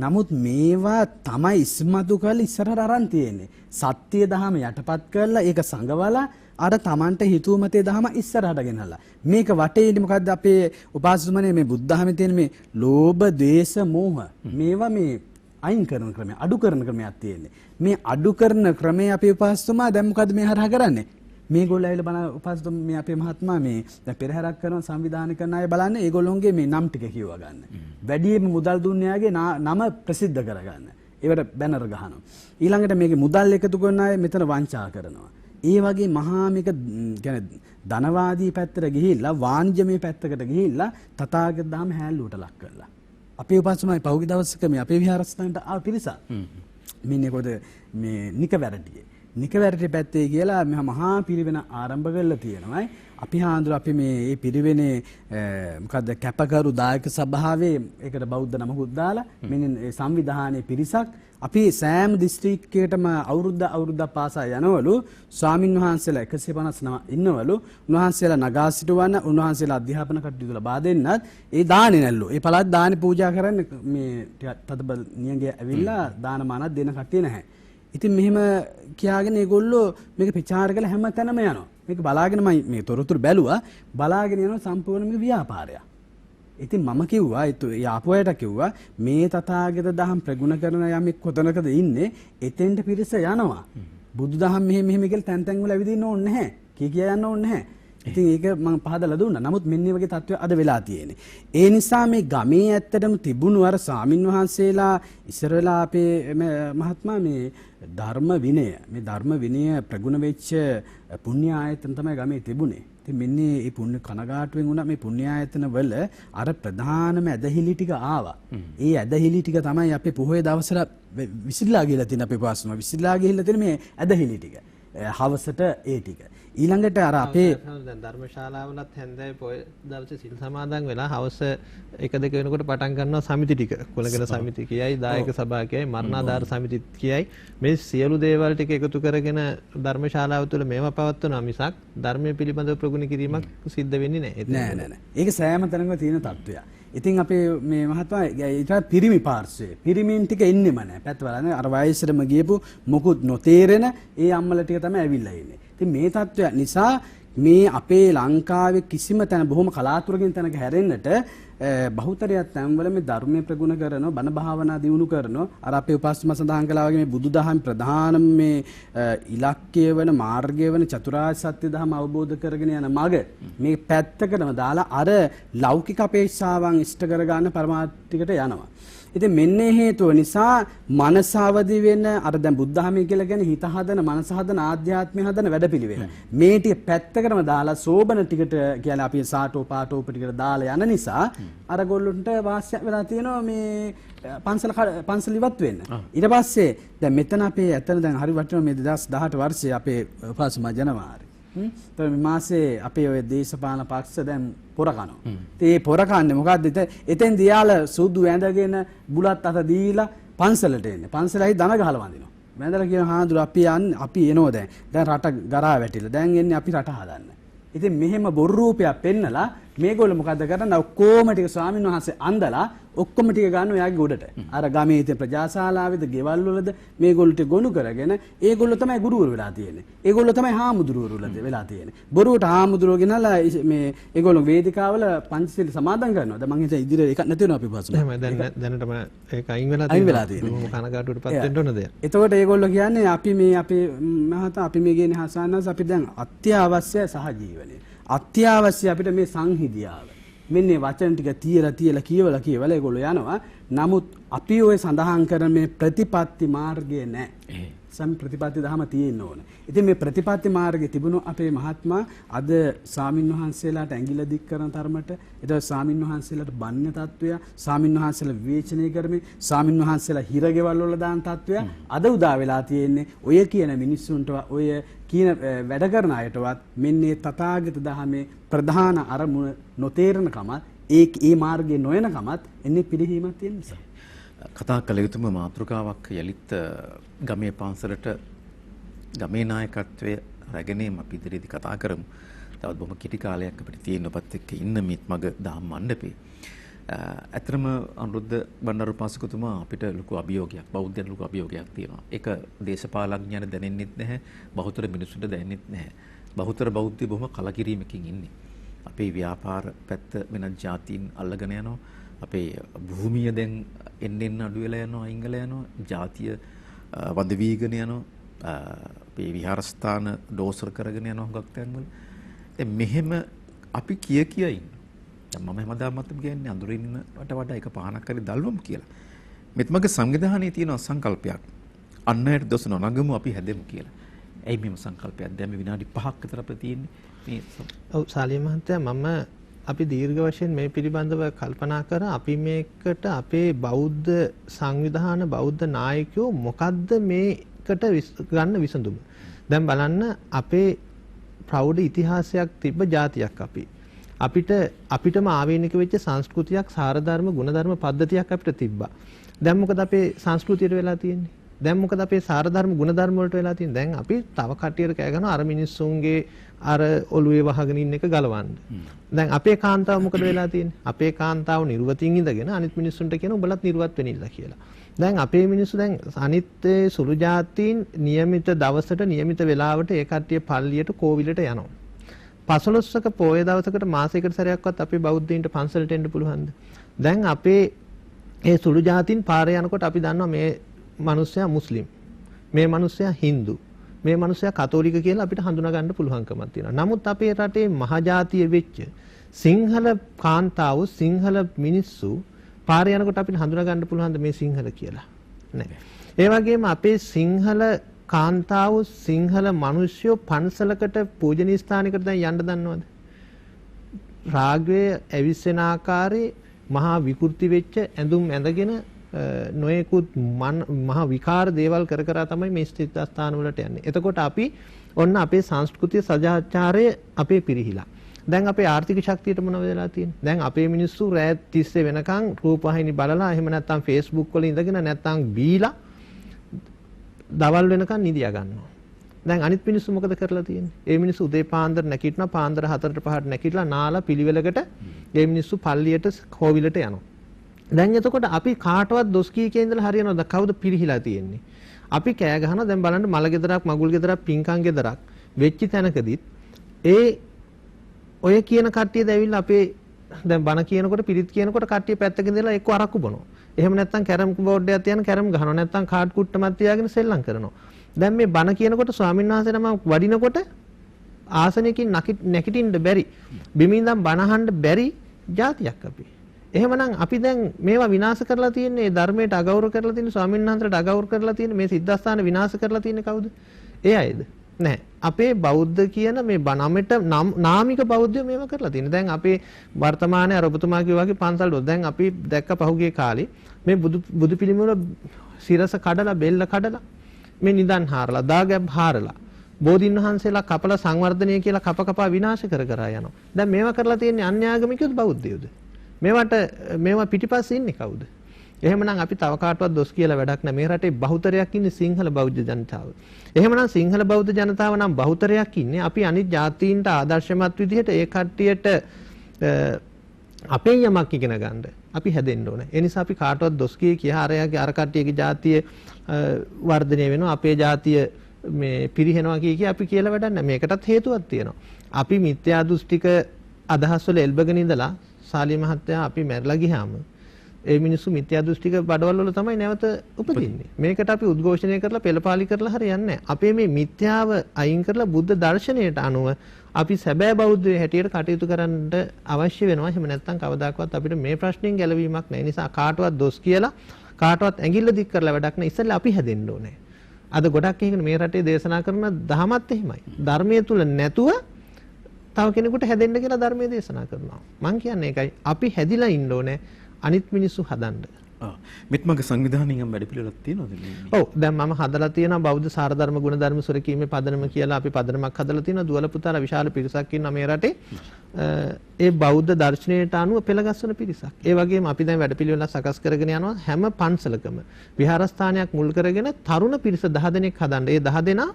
නමුත් මේවා තමයි ඉස්මතු කරලා ඉස්සරහට අරන් තියෙන්නේ. සත්‍ය දහම යටපත් කරලා ඒක සංගවලා අර Tamanට හිතුවමතේ දහම ඉස්සරහට ගෙනල්ලා. මේක වටේ ඉන්නේ මොකද්ද අපේ උපාසකතුමනේ මේ බුද්ධහමේ තියෙන මේ ලෝභ, ද්වේෂ, මෝහ මේවා මේ අයින් කරන ක්‍රමය, අඩු කරන ක්‍රමයක් තියෙන්නේ. මේ අඩු කරන ක්‍රමය අපේ උපාසකතුමා දැන් මොකද්ද මේ හරහා කරන්නේ? මේගොල්ලෝ ඇවිල්ලා බලන උපාසකතුමා මේ අපේ මහත්මයා මේ දැන් පෙරහැරක් කරන සංවිධානය කරන අය බලන්නේ ඒගොල්ලෝන්ගේ මේ නම් ටික කියව ගන්න. වැඩිම මුදල් දුන්නේ අයගේ නම ප්‍රසිද්ධ කරගන්න. ඒවට බැනර් ගහනවා. ඊළඟට මේකේ මුදල් එකතු කරන අය මෙතන වංචා කරනවා. ඒ වගේ මහා මේක කියන්නේ ධනවාදී පැත්තට ගිහිල්ලා වාණිජමය පැත්තකට ගිහිල්ලා තථාගත ධර්ම හැල්ලුවට ලක් කරලා. අපේ උපාසකමයි පහුගිය දවසක මේ අපේ විහාරස්ථානට ආව පිරිසක්. මින්නේ කොට මේ නිකවැරටියේ. නිකවැරටි පැත්තේ කියලා මහා පිරිවෙන ආරම්භ කරලා තියෙනවා. අපි හාඳුර අපි මේ පිරිවෙනේ මොකද්ද කැපකරු දායක සභාවේ ඒකට බෞද්ධ නමකුත් දාලා මෙන්න සංවිධානයේ පිරිසක් අපි සෑම දිස්ත්‍රික්කයකටම අවුරුද්දක් පාසා යනවලු ස්වාමින් වහන්සේලා 159 ඉන්නවලු උන්වහන්සේලා නගා සිටවන්න උන්වහන්සේලා අධ්‍යාපන කටයුතු ලබා දෙන්නත් ඒ දානේ නැල්ලු ඒ පළාත් දානේ පූජා කරන්න මේ තදබල නියඟේ ඇවිල්ලා දානමානක් දෙන කට්ටිය නැහැ. ඉතින් මෙහෙම කියාගෙන ඒගොල්ලෝ මේක ප්‍රචාර කළ හැම තැනම යනවා. මේක බලාගෙන මම මේ තොරතුරු බැලුවා. බලාගෙන යනවා සම්පූර්ණ මේක ව්‍යාපාරයක්. ඉතින් මම කිව්වා ඒ ආපුවයට කිව්වා මේ තථාගත දහම් ප්‍රගුණ කරන යමෙක් කොතනකද ඉන්නේ එතෙන්ට පිරිස යනවා. බුදුදහම් මෙහෙම කියලා තැන් තැන් වල ඇවිදින්න ඕනේ නැහැ. කිය යන්න ඕනේ නැහැ. ඉතින් ඒක මම පහදලා දුන්නා. නමුත් මෙන්න මේ වගේ තත්ත්වයක් අද වෙලා තියෙන්නේ. ඒ නිසා මේ ගමේ ඇත්තටම තිබුණු අර ස්වාමින් වහන්සේලා ඉස්සර වෙලා අපේ මහත්මයා මේ ධර්ම විනය ප්‍රගුණ වෙච්ච පුණ්‍ය ආයතන තමයි ගමේ තිබුණේ. ඉතින් මෙන්න මේ පුණ්‍ය කනගාටුවෙන් වුණා මේ පුණ්‍ය ආයතන වල අර ප්‍රධානම ඇදහිලි ටික ආවා. ඒ ඇදහිලි ටික තමයි අපි පොහොය දවසට විසිරලා ගිහලා තියෙන අපේ පාස්ම විසිරලා ගිහලා තියෙන මේ ඇදහිලි ටික. හවසට ඒ ටික. ඊළඟට අර අපේ දැන් ධර්මශාලාවලත් හැන්දෑවේ පොය දවසේ සිල් සමාදන් වෙලා හවස 1-2 වෙනකොට පටන් ගන්නවා සමිති ටික. කුලගෙන සමිති කියයි, දායක සභා කියයි, මරණාධාර සමිති කියයි. මේ සියලු දේවල් ටික එකතු කරගෙන ධර්මශාලාව තුළ මේවා පවත්වනවා මිසක් ධර්මයේ පිළිබඳව ප්‍රගුණ කිරීමක් සිද්ධ වෙන්නේ නැහැ. නෑ. ඒක සෑම තැනකම තියෙන තත්ත්වයක්. ඉතින් අපේ මේ මහත්මයා ඊට පිරිමි පාර්ශ්වයේ පිරිමින් ටික එන්නෙම නැහැ. පැත්ත බලන්න අර වයසටම ගියපු මොකුත් නොතේරෙන ඒ අම්මලා ටික තමයි ඇවිල්ලා ඉන්නේ. ඉතින් මේ තත්ත්වය නිසා මේ අපේ ලංකාවේ කිසිම තැන බොහොම කලාතුරකින් තැනක හැරෙන්නට බහුතරයක් තැන්වල මේ ධර්මයේ ප්‍රගුණ කරනවා බණ භාවනා දියුණු කරනවා අර අපේ උපාසකම සඳහන් කළා වගේ මේ බුදුදහම ප්‍රධානම මේ ඉලක්කය වෙන මාර්ගය වෙන චතුරාර්ය සත්‍ය ධර්ම අවබෝධ කරගෙන යන මග මේ පැත්තකටම දාලා අර ලෞකික අපේක්ෂාවන් ඉෂ්ට කරගන්න පරමාර්ථයකට යනවා. ඉතින් මෙන්න හේතුව නිසා මනස අවදි වෙන අර දැන් බුද්ධහමී කියලා කියන්නේ හිත හදන මනස හදන ආධ්‍යාත්මය හදන වැඩපිළිවෙල. මේ ටික පැත්තකටම දාලා සෝබන ටිකට කියලා අපි සාටෝ පාටෝ ටිකට දාලා යන නිසා අර ගොල්ලොන්ට වාසියක් වෙලා තියෙනවා මේ පන්සල ඉවත් වෙන්න. ඊට පස්සේ දැන් මෙතන අපේ ඇත්තට දැන් හරි වටිනවා මේ 2018 වර්ෂයේ අපේ උපාසක ජනවාරි. මේ මාසේ අපේ ඔය දේශපාලන පක්ෂ දැන් පොර කනවා. ඉතින් ඒ පොර කන්නේ මොකද්ද? එතෙන් දියාල සුදු ඇඳගෙන බුලත් අත දීලා පන්සලට එන්නේ. පන්සලයි දන ගහලා වඳිනවා. වැඳලා කියන හාඳුර අපි එනෝ දැන්. දැන් රට ගරා වැටිලා. දැන් එන්නේ අපි රට හදන්න. ඉතින් මෙහෙම බොරු රූපයක් පෙන්නලා මේගොල්ලෝ මොකද්ද කරන්නේ? ඔක්කොම ටික ස්වාමීන් වහන්සේ අඳලා ඔක්කොම ටික ගන්න ඔයාගේ ගොඩට. අර ගමේ තියෙන ප්‍රජාශාලාවේද ගෙවල් වලද මේගොල්ලෝ ටික ගොනු කරගෙන ඒගොල්ලෝ තමයි ගුරුවරු වෙලා තියෙන්නේ. ඒගොල්ලෝ තමයි හාමුදුරුවරු වෙලා තියෙන්නේ. බොරුවට හාමුදුරුවෝ ගෙනලා මේ ඒගොල්ලෝ වේදිකාවල පංචශීල සමාදන් කරනවා. දැන් මං හිතා ඉදිරියට එකක් නැති වෙනවා අපි පස්සට. එහෙමයි දැනටම ඒක අයින් වෙලා තියෙනවා. කනගාටුවටපත් වෙන්න ඕන දෙයක්. එතකොට ඒගොල්ලෝ කියන්නේ අපි මේ අපේ මහතා අපි මේ කියන්නේ හසන්නස් අපි දැන් අත්‍යවශ්‍ය සහජීවනය. අත්‍යවශ්‍ය අපිට මේ සංහිදියාව. මෙන්න මේ වචන ටික තියලා කියවලා ඒගොල්ලෝ යනවා. නමුත් අපි ඔය සඳහන් කරන මේ ප්‍රතිපත්ති මාර්ගය නැහැ. සම් ප්‍රතිපත්ති දහම තියෙන්න ඕන. ඉතින් මේ ප්‍රතිපත්ති මාර්ගයේ තිබුණු අපේ මහත්මයා අද ස්වාමින් වහන්සේලාට ඇඟිල්ල දික් කරන තරමට ඊට ස්වාමින් වහන්සේලාට බන්න තත්වය, ස්වාමින් වහන්සේලා විවේචනය කරමින් ස්වාමින් වහන්සේලා හිරගෙවල් වල දාන තත්වය අද උදා වෙලා තියෙන්නේ. ඔය කියන මිනිස්සුන්ට ඔය කියන වැඩ කරන අයටවත් මෙන්නේ තථාගත දහමේ ප්‍රධාන අරමුණ නොතේරෙනකමත් ඒ මාර්ගයේ නොයනකමත් එන්නේ පිළිහිමක් තියෙන නිසා. කතා කළ යුතුම මාතෘකාවක් යලිත් ගමේ පන්සලට ගමේ නායකත්වය රැගෙනීම අපි ඉදිරියේදී කතා කරමු. තවත් බොහොම කිටි කාලයක් අපිට තියෙන ඔබත් එක්ක ඉන්න මිත් මග දහම් මණ්ඩපේ. ඇත්තටම අනුරුද්ධ බණ්ඩාරපාසකතුමා අපිට ලොකු අභියෝගයක්, බෞද්ධයන් ලොකු අභියෝගයක් තියෙනවා. ඒක දේශපාලඥයන්ට දැනෙන්නෙත් නැහැ, බහුතර මිනිසුන්ට දැනෙන්නෙත් නැහැ. බහුතර බෞද්ධයෝ බොහොම කලකිරීමකින් ඉන්නේ. අපේ ව්‍යාපාර පැත්ත වෙනත් ජාතීන් අල්ලගෙන යනවා. අපේ භූමිය දැන් එන්න අඩු වෙලා යනවා, අයින් වෙලා යනවා. ජාතිය වඳ වීගෙන යනවා. අපේ විහාරස්ථාන දෝෂර කරගෙන යනවා හුඟක් තැන්වල. දැන් මෙහෙම අපි කිය ඉන්න. දැන් මම හැමදාමත් කියන්නේ අඳුරින්නට වඩා එක පහනක් හරි දල්වමු කියලා. මෙත්මගේ සංවිධානයේ තියෙන සංකල්පයක්. අන්නයට දොස් නොනගමු අපි හැදෙමු කියලා. ඇයි මෙහෙම සංකල්පයක් දැන් මේ විනාඩි 5ක් විතර අපිට තියෙන්නේ. මේ ඔව් සාලිය මහත්තයා අපි දීර්ඝ වශයෙන් මේ පිළිබඳව කල්පනා කරා අපි මේකට අපේ බෞද්ධ සංවිධාන බෞද්ධ නායකයෝ මොකද්ද මේකට ගන්න විසඳුම. දැන් බලන්න අපේ ප්‍රෞಢ ඉතිහාසයක් තිබ්බ ජාතියක් අපි. අපිටම ආවේනික වෙච්ච සංස්කෘතියක් සාරධර්ම ගුණධර්ම පද්ධතියක් අපිට තිබ්බා. දැන් මොකද අපේ සංස්කෘතියට වෙලා තියෙන්නේ? දැන් මොකද අපේ සාරධර්ම ගුණධර්ම වලට වෙලා තියෙන්නේ? දැන් අපි තව කටියට කෑ ගන්නවා අර මිනිස්සුන්ගේ අර ඔළුවේ වහගෙන ඉන්න එක ගලවන්න. දැන් අපේ කාන්තාව මොකද වෙලා තියෙන්නේ? අපේ කාන්තාව නිර්වතින් ඉඳගෙන අනිත් මිනිස්සුන්ට කියන උඹලත් නිර්වත් වෙනින්න කියලා. දැන් අපේ මිනිස්සු දැන් අනිත් සුළු ජාතීන් નિયમિત දවසට નિયમિત වෙලාවට ඒ කට්ටිය පල්ලියට කෝවිලට යනවා. 15ක පොය දවසකට මාසයකට සැරයක්වත් අපේ බෞද්ධයින්ට පන්සලට එන්න පුළුවන්ද? දැන් අපේ ඒ සුළු ජාතීන් පාරේ යනකොට අපි දන්නවා මේ මිනිස්සයා මුස්ලිම්, මේ මිනිස්සයා හින්දු, මේ මිනිස්සයා කතෝලික කියලා අපිට හඳුනා ගන්න පුළුවන්කමක් තියෙනවා. නමුත් අපේ රටේ මහජාතිය වෙච්ච සිංහල කාන්තාව, සිංහල මිනිස්සු පාරේ යනකොට අපිට හඳුනා ගන්න පුළුවන්ද මේ සිංහල කියලා? නැහැ. ඒ වගේම අපේ සිංහල කාන්තාව, සිංහල මිනිස්සු පන්සලකට පූජනීය ස්ථානයකට දැන් යන්න දන්නවද? රාගයේ ඇවිස්සෙන ආකාරයේ මහා විකෘති වෙච්ච ඇඳුම් ඇඳගෙන නොයෙකුත් මහා විකාර දේවල් කර කර තමයි මේ ස්ථාන වලට යන්නේ. එතකොට අපි ඔන්න අපේ සංස්කෘතිය සදාචාරය අපේ පිරිහිලා. දැන් අපේ ආර්ථික ශක්තියට මොනවද වෙලා තියෙන්නේ? දැන් අපේ මිනිස්සු රෑ 30 වෙනකන් රූපවාහිනී බලලා එහෙම නැත්නම් Facebook වල ඉඳගෙන නැත්නම් බීලා දවල් වෙනකන් නිදියා ගන්නවා. දැන් අනිත් මිනිස්සු මොකද කරලා තියෙන්නේ? ඒ මිනිස්සු උදේ පාන්දර නැගිටිනවා, පාන්දර 4ට 5ට නැගිටලා නාලා පිළිවෙලකට ඒ මිනිස්සු පල්ලියට කෝවිලට යනවා. දැන් එතකොට අපි කාටවත් දොස් කී ඉඳලා හරියනවද? කවුද පිරිහිලා තියෙන්නේ? අපි කෑ ගහනවා. දැන් බලන්න මල ගෙදරක්, මගුල් ගෙදරක්, පින්කම් ගෙදරක් වෙච්ච තැනකදීත් ඒ ඔය කියන කට්ටියද ඇවිල්ලා අපේ දැන් බණ කියනකොට පිරිත් කියනකොට කට්ටිය පැත්තක ඉඳලා එක්ක අරක්කු බොනවා. එහෙම නැත්නම් කැරම් බෝඩ් එකක් තියන කැරම් ගහනවා. නැත්නම් කාඩ් කුට්ටමක් තියාගෙන සෙල්ලම් කරනවා. දැන් මේ බණ කියනකොට ස්වාමීන් වහන්සේ නම වඩිනකොට ආසනයකින් නැගිටින්න බැරි, බිමින් ඉඳන් බණ අහන්න බැරි જાතියක් අපි. එහෙමනම් අපි දැන් මේවා විනාශ කරලා තියෙන්නේ, ධර්මයට අගෞරව කරලා තියෙන්නේ, ස්වාමීන් වහන්සේට අගෞරව කරලා තියෙන්නේ, මේ සිද්ධාස්ථාන විනාශ කරලා තියෙන්නේ කවුද? ඒ අයද? නැහැ. අපේ බෞද්ධ කියන මේ බණමෙට නාමික බෞද්ධයෝ මේව කරලා තියෙනවා. දැන් අපේ වර්තමානයේ අර ඔබතුමා කිව්වා වගේ පන්සල් වල දැන් අපි දැක්ක පහුගිය කාලේ මේ බුදු පිළිම වල සිරස කඩලා බෙල්ල කඩලා මේ නිදන් හාරලා දාගැබ් හාරලා බෝධින් වහන්සේලා කපලා සංවර්ධනය කියලා කප විනාශ කර යනවා. දැන් මේවා කරලා තියෙන්නේ අන්‍යාගමිකයෝද බෞද්ධයෝද? මේවා පිටිපස්සේ ඉන්නේ කවුද? එහෙමනම් අපි තව කාටවත් දොස් කියලා වැඩක් නැහැ. මේ රටේ බහුතරයක් ඉන්නේ සිංහල බෞද්ධ ජනතාව. එහෙමනම් සිංහල බෞද්ධ ජනතාව නම් බහුතරයක් ඉන්නේ. අපි අනිත් ජාතීන්ට ආදර්ශමත් විදිහට ඒ කට්ටියට අපේ යමක් ඉගෙන ගන්න අපි හැදෙන්න ඕනේ. ඒ නිසා අපි කාටවත් දොස් කිය අරයාගේ අර කට්ටියගේ ජාතිය වර්ධනය වෙනවා, අපේ ජාතිය මේ පිරිහෙනවා කිය අපි කියලා වැඩක් නැහැ. මේකටත් හේතුවක් තියෙනවා. අපි මිත්‍යා දෘෂ්ටික අදහස් වල එල්බගෙන ඉඳලා සාලිය මහත්තයා අපි මැරලා ගියාම ඒ මිනිස්සු මිත්‍යා දෘෂ්ටික බඩවල වල තමයි නැවත උපදින්නේ. මේකට අපි උද්ඝෝෂණය කරලා පෙළපාලි කරලා හරියන්නේ නැහැ. අපේ මේ මිත්‍යාව අයින් කරලා බුද්ධ දර්ශනයට අනුව අපි සැබෑ බෞද්ධයෝ හැටියට කටයුතු කරන්න අවශ්‍ය වෙනවා. එහෙම නැත්නම් කවදාකවත් අපිට මේ ප්‍රශ්نين ගැලවීමක් නැහැ. නිසා කාටවත් දොස් කියලා කාටවත් ඇඟිල්ල දික් කරලා වැඩක් නැහැ. ඉස්සෙල්ලා අපි හැදෙන්න ඕනේ. අද ගොඩක් කෙනෙක් මේ රටේ දේශනා කරන දහමත් එහෙමයි. ධර්මයේ තුල නැතුව තව කෙනෙකුට හැදෙන්න කියලා ධර්මයේ දේශනා කරනවා. මම කියන්නේ ඒකයි. අපි හැදිලා ඉන්න ඕනේ අනිත් මිනිස්සු හදන්න. මෙත්මග සංවිධානයෙන් වැඩපිළිවෙලක් තියෙනවද මේ? ඔව් දැන් මම හදලා තියෙනවා බෞද්ධ සාරධර්ම ගුණධර්ම සුරකීමේ පදනම කියලා අපි පදනමක් හදලා තියෙනවා. දුවල පුතාලා විශාල පිරිසක් ඉන්නවා මේ රටේ. ඒ බෞද්ධ දර්ශනයට අනුව පෙළගස්වන පිරිසක්. ඒ වගේම අපි දැන් වැඩපිළිවෙලක් සකස් කරගෙන යනවා හැම පන්සලකම විහාරස්ථානයක් මුල් කරගෙන තරුණ පිරිස 10 දෙනෙක් හදන්න. ඒ 10 දෙනා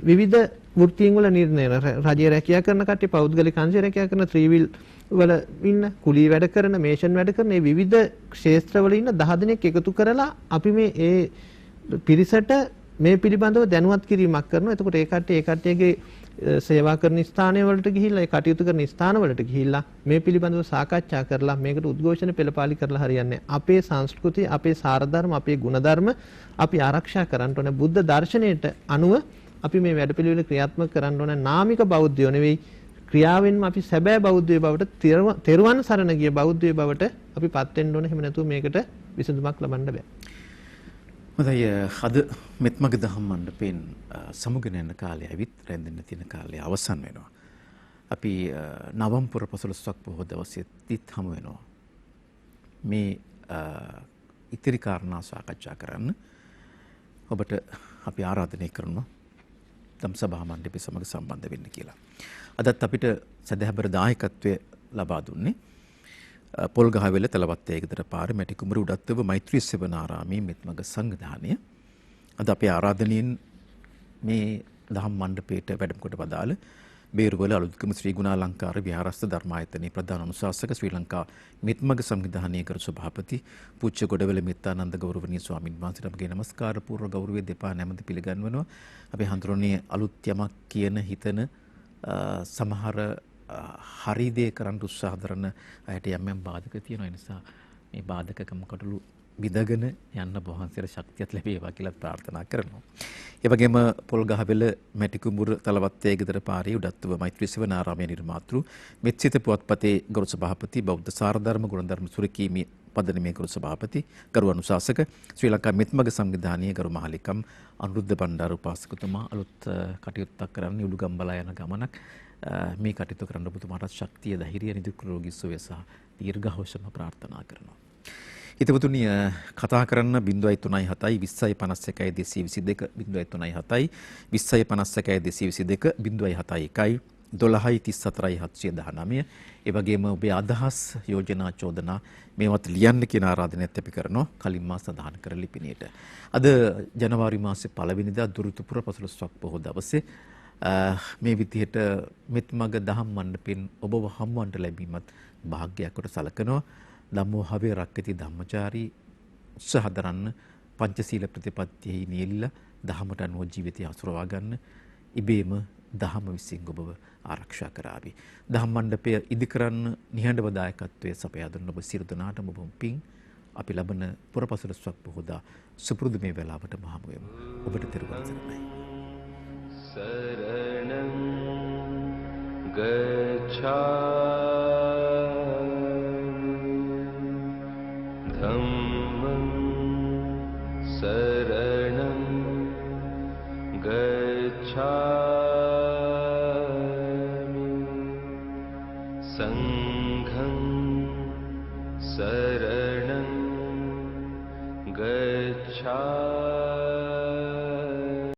විවිධ වෘත්තීන් වල නිර්ණය රජයේ රැකියා කරන කට්ටිය පෞද්ගලික අංශයේ රැකියා කරන ත්‍රිවිල් වල ඉන්න කුලී වැඩ කරන මේෂන් වැඩ කරන මේ විවිධ ක්ෂේත්‍රවල ඉන්න 10 දෙනෙක් එකතු කරලා අපි මේ ඒ පිරිසට මේ පිළිබඳව දැනුවත් කිරීමක් කරනවා. එතකොට ඒ කට්ටියගේ සේවා කරන ස්ථානවලට ගිහිල්ලා ඒ කටයුතු කරන ස්ථානවලට ගිහිල්ලා මේ පිළිබඳව සාකච්ඡා කරලා මේකට උද්ඝෝෂණ පෙළපාලි කරලා හරියන්නේ. අපේ සංස්කෘතිය, අපේ සාරධර්ම, අපේ ගුණධර්ම අපි ආරක්ෂා කරන්න ඕනේ. බුද්ධ දර්ශනයට අනුව අපි මේ වැඩපිළිවෙල ක්‍රියාත්මක කරන්න ඕනේ. නාමික බෞද්ධයෝ නෙවෙයි ක්‍රියාවෙන්ම අපි සැබෑ බෞද්ධයෝ බවට තෙරුවන් සරණ ගිය බෞද්ධයෝ බවට අපි පත් වෙන්න ඕනේ. එහෙම නැතුව මේකට විසඳුමක් ලබන්න බෑ. හොඳයි අද මෙත්මග දහම් මණ්ඩපයෙන් සමුගෙන යන කාලය ඇවිත් රැඳෙන්න තියෙන කාලය අවසන් වෙනවා. අපි නවම්පුර 15ක් පොහොය දවසේදීත් හමු වෙනවා. මේ ඉතිරි කාරණා සාකච්ඡා කරන්න ඔබට අපි ආරාධනය කරනවා දම් සභා මණ්ඩපය සමග සම්බන්ධ වෙන්න කියලා. අදත් අපිට සදහැබර දායකත්වය ලබා දුන්නේ පොල්ගහවෙල තලවත්තේ ගෙදර පාර මැටිකුඹුර උඩත්ව මෛත්‍රී සෙවණාරාමේ මෙත්මග සංවිධානය අද අපේ ආරාධනෙන් මේ දහම් මණ්ඩපයට වැඩම කොට වදාළ බේරුවල අලුත්ගම ශ්‍රී ගුණාලංකාර විහාරස්ථ ධර්මායතනයේ ප්‍රධාන අනුශාසක ශ්‍රී ලංකා මෙත්මග සංවිධානයේ කරු සභාපති පූජ්‍ය ගොඩවැල මෙත්තානන්ද ගෞරවනීය ස්වාමින් වහන්සේටමගේ නමස්කාර පූර්ව ගෞරවය දෙපා නැමැති පිළිගන්වනවා. අපි හඳුරන්නේ අලුත් යමක් කියන හිතන සමහර හරි දේ කරන්න උත්සාහ කරන අයට යම් බාධක තියෙනවා. ඒ නිසා මේ බාධකකම් කටළු විදගෙන යන්න බොහන්සේට ශක්තියක් ලැබේවා කියලා ප්‍රාර්ථනා කරනවා. ඒ වගේම පොල්ගහවෙල මැටිකුඹුර තලවත්තේ ගෙදර පාරේ උඩත්ව මෛත්‍රී සෙවණාරාමයේ නිර්මාතෘ මෙත්සිත පුවත්පතේ ගරු සභාපති බෞද්ධ සාරධර්ම ගුණධර්ම සුරකීමේ පදනමේ ගරු සභාපති ගරු අනුශාසක ශ්‍රී ලංකා මෙත්මග සංවිධානයේ ගරු මහලේකම් අනුරුද්ධ බණ්ඩාර උපාසකතුමා අලුත් කටයුත්තක් කරන්න උඩුගම්බලා යන ගමනක් මේ කටයුතු කරන්න ඔබතුමාට ශක්තිය ධෛර්යය නිදුක් නිරෝගී සුවය සහ දීර්ඝායුෂම ප්‍රාර්ථනා කරනවා. හිතවතුනි කතා කරන්න 0.37 20 51 222 0.51 222 12 34 719 ඒ වගේම ඔබේ අදහස් යෝජනා චෝදනා මේවත් ලියන්න කියන ආරාධනයත් අපි කරනවා කලින් මා සඳහන් කර ලිපිණියට. අද ජනවාරි මාසේ 1 වෙනිදා දුරුතුපුර 15ක් පොහොය දවසේ මේ විදිහට මෙත්මග දහම් මණ්ඩපෙන් ඔබව හමුවන්නට ලැබීමත් වාසනාවකට සලකනවා. ධම්මෝ හවේ රක්කති ධම්මචාරී උත්සාහ දරන්න පංචශීල ප්‍රතිපත්තියෙහි නියැලිලා දහමට අනුව ජීවිතය අසුරවා ගන්න ඉබේම දහම විසින් ඔබව ආරක්ෂා කරાવી. දහම් මණ්ඩපය ඉදි කරන්න නිහඬව දායකත්වයේ සපයා දුන්න ඔබ සියලු දෙනාටම බොහොම පිං. අපි ලබන පුරපසළොස්වක් පොහොදා සුපුරුදු මේ වෙලාවට මහමු වෙමු. ඔබට තෙරුවන් සරණයි. शरणं गच्छामि धम्मं शरणं गच्छामि संघं शरणं गच्छामि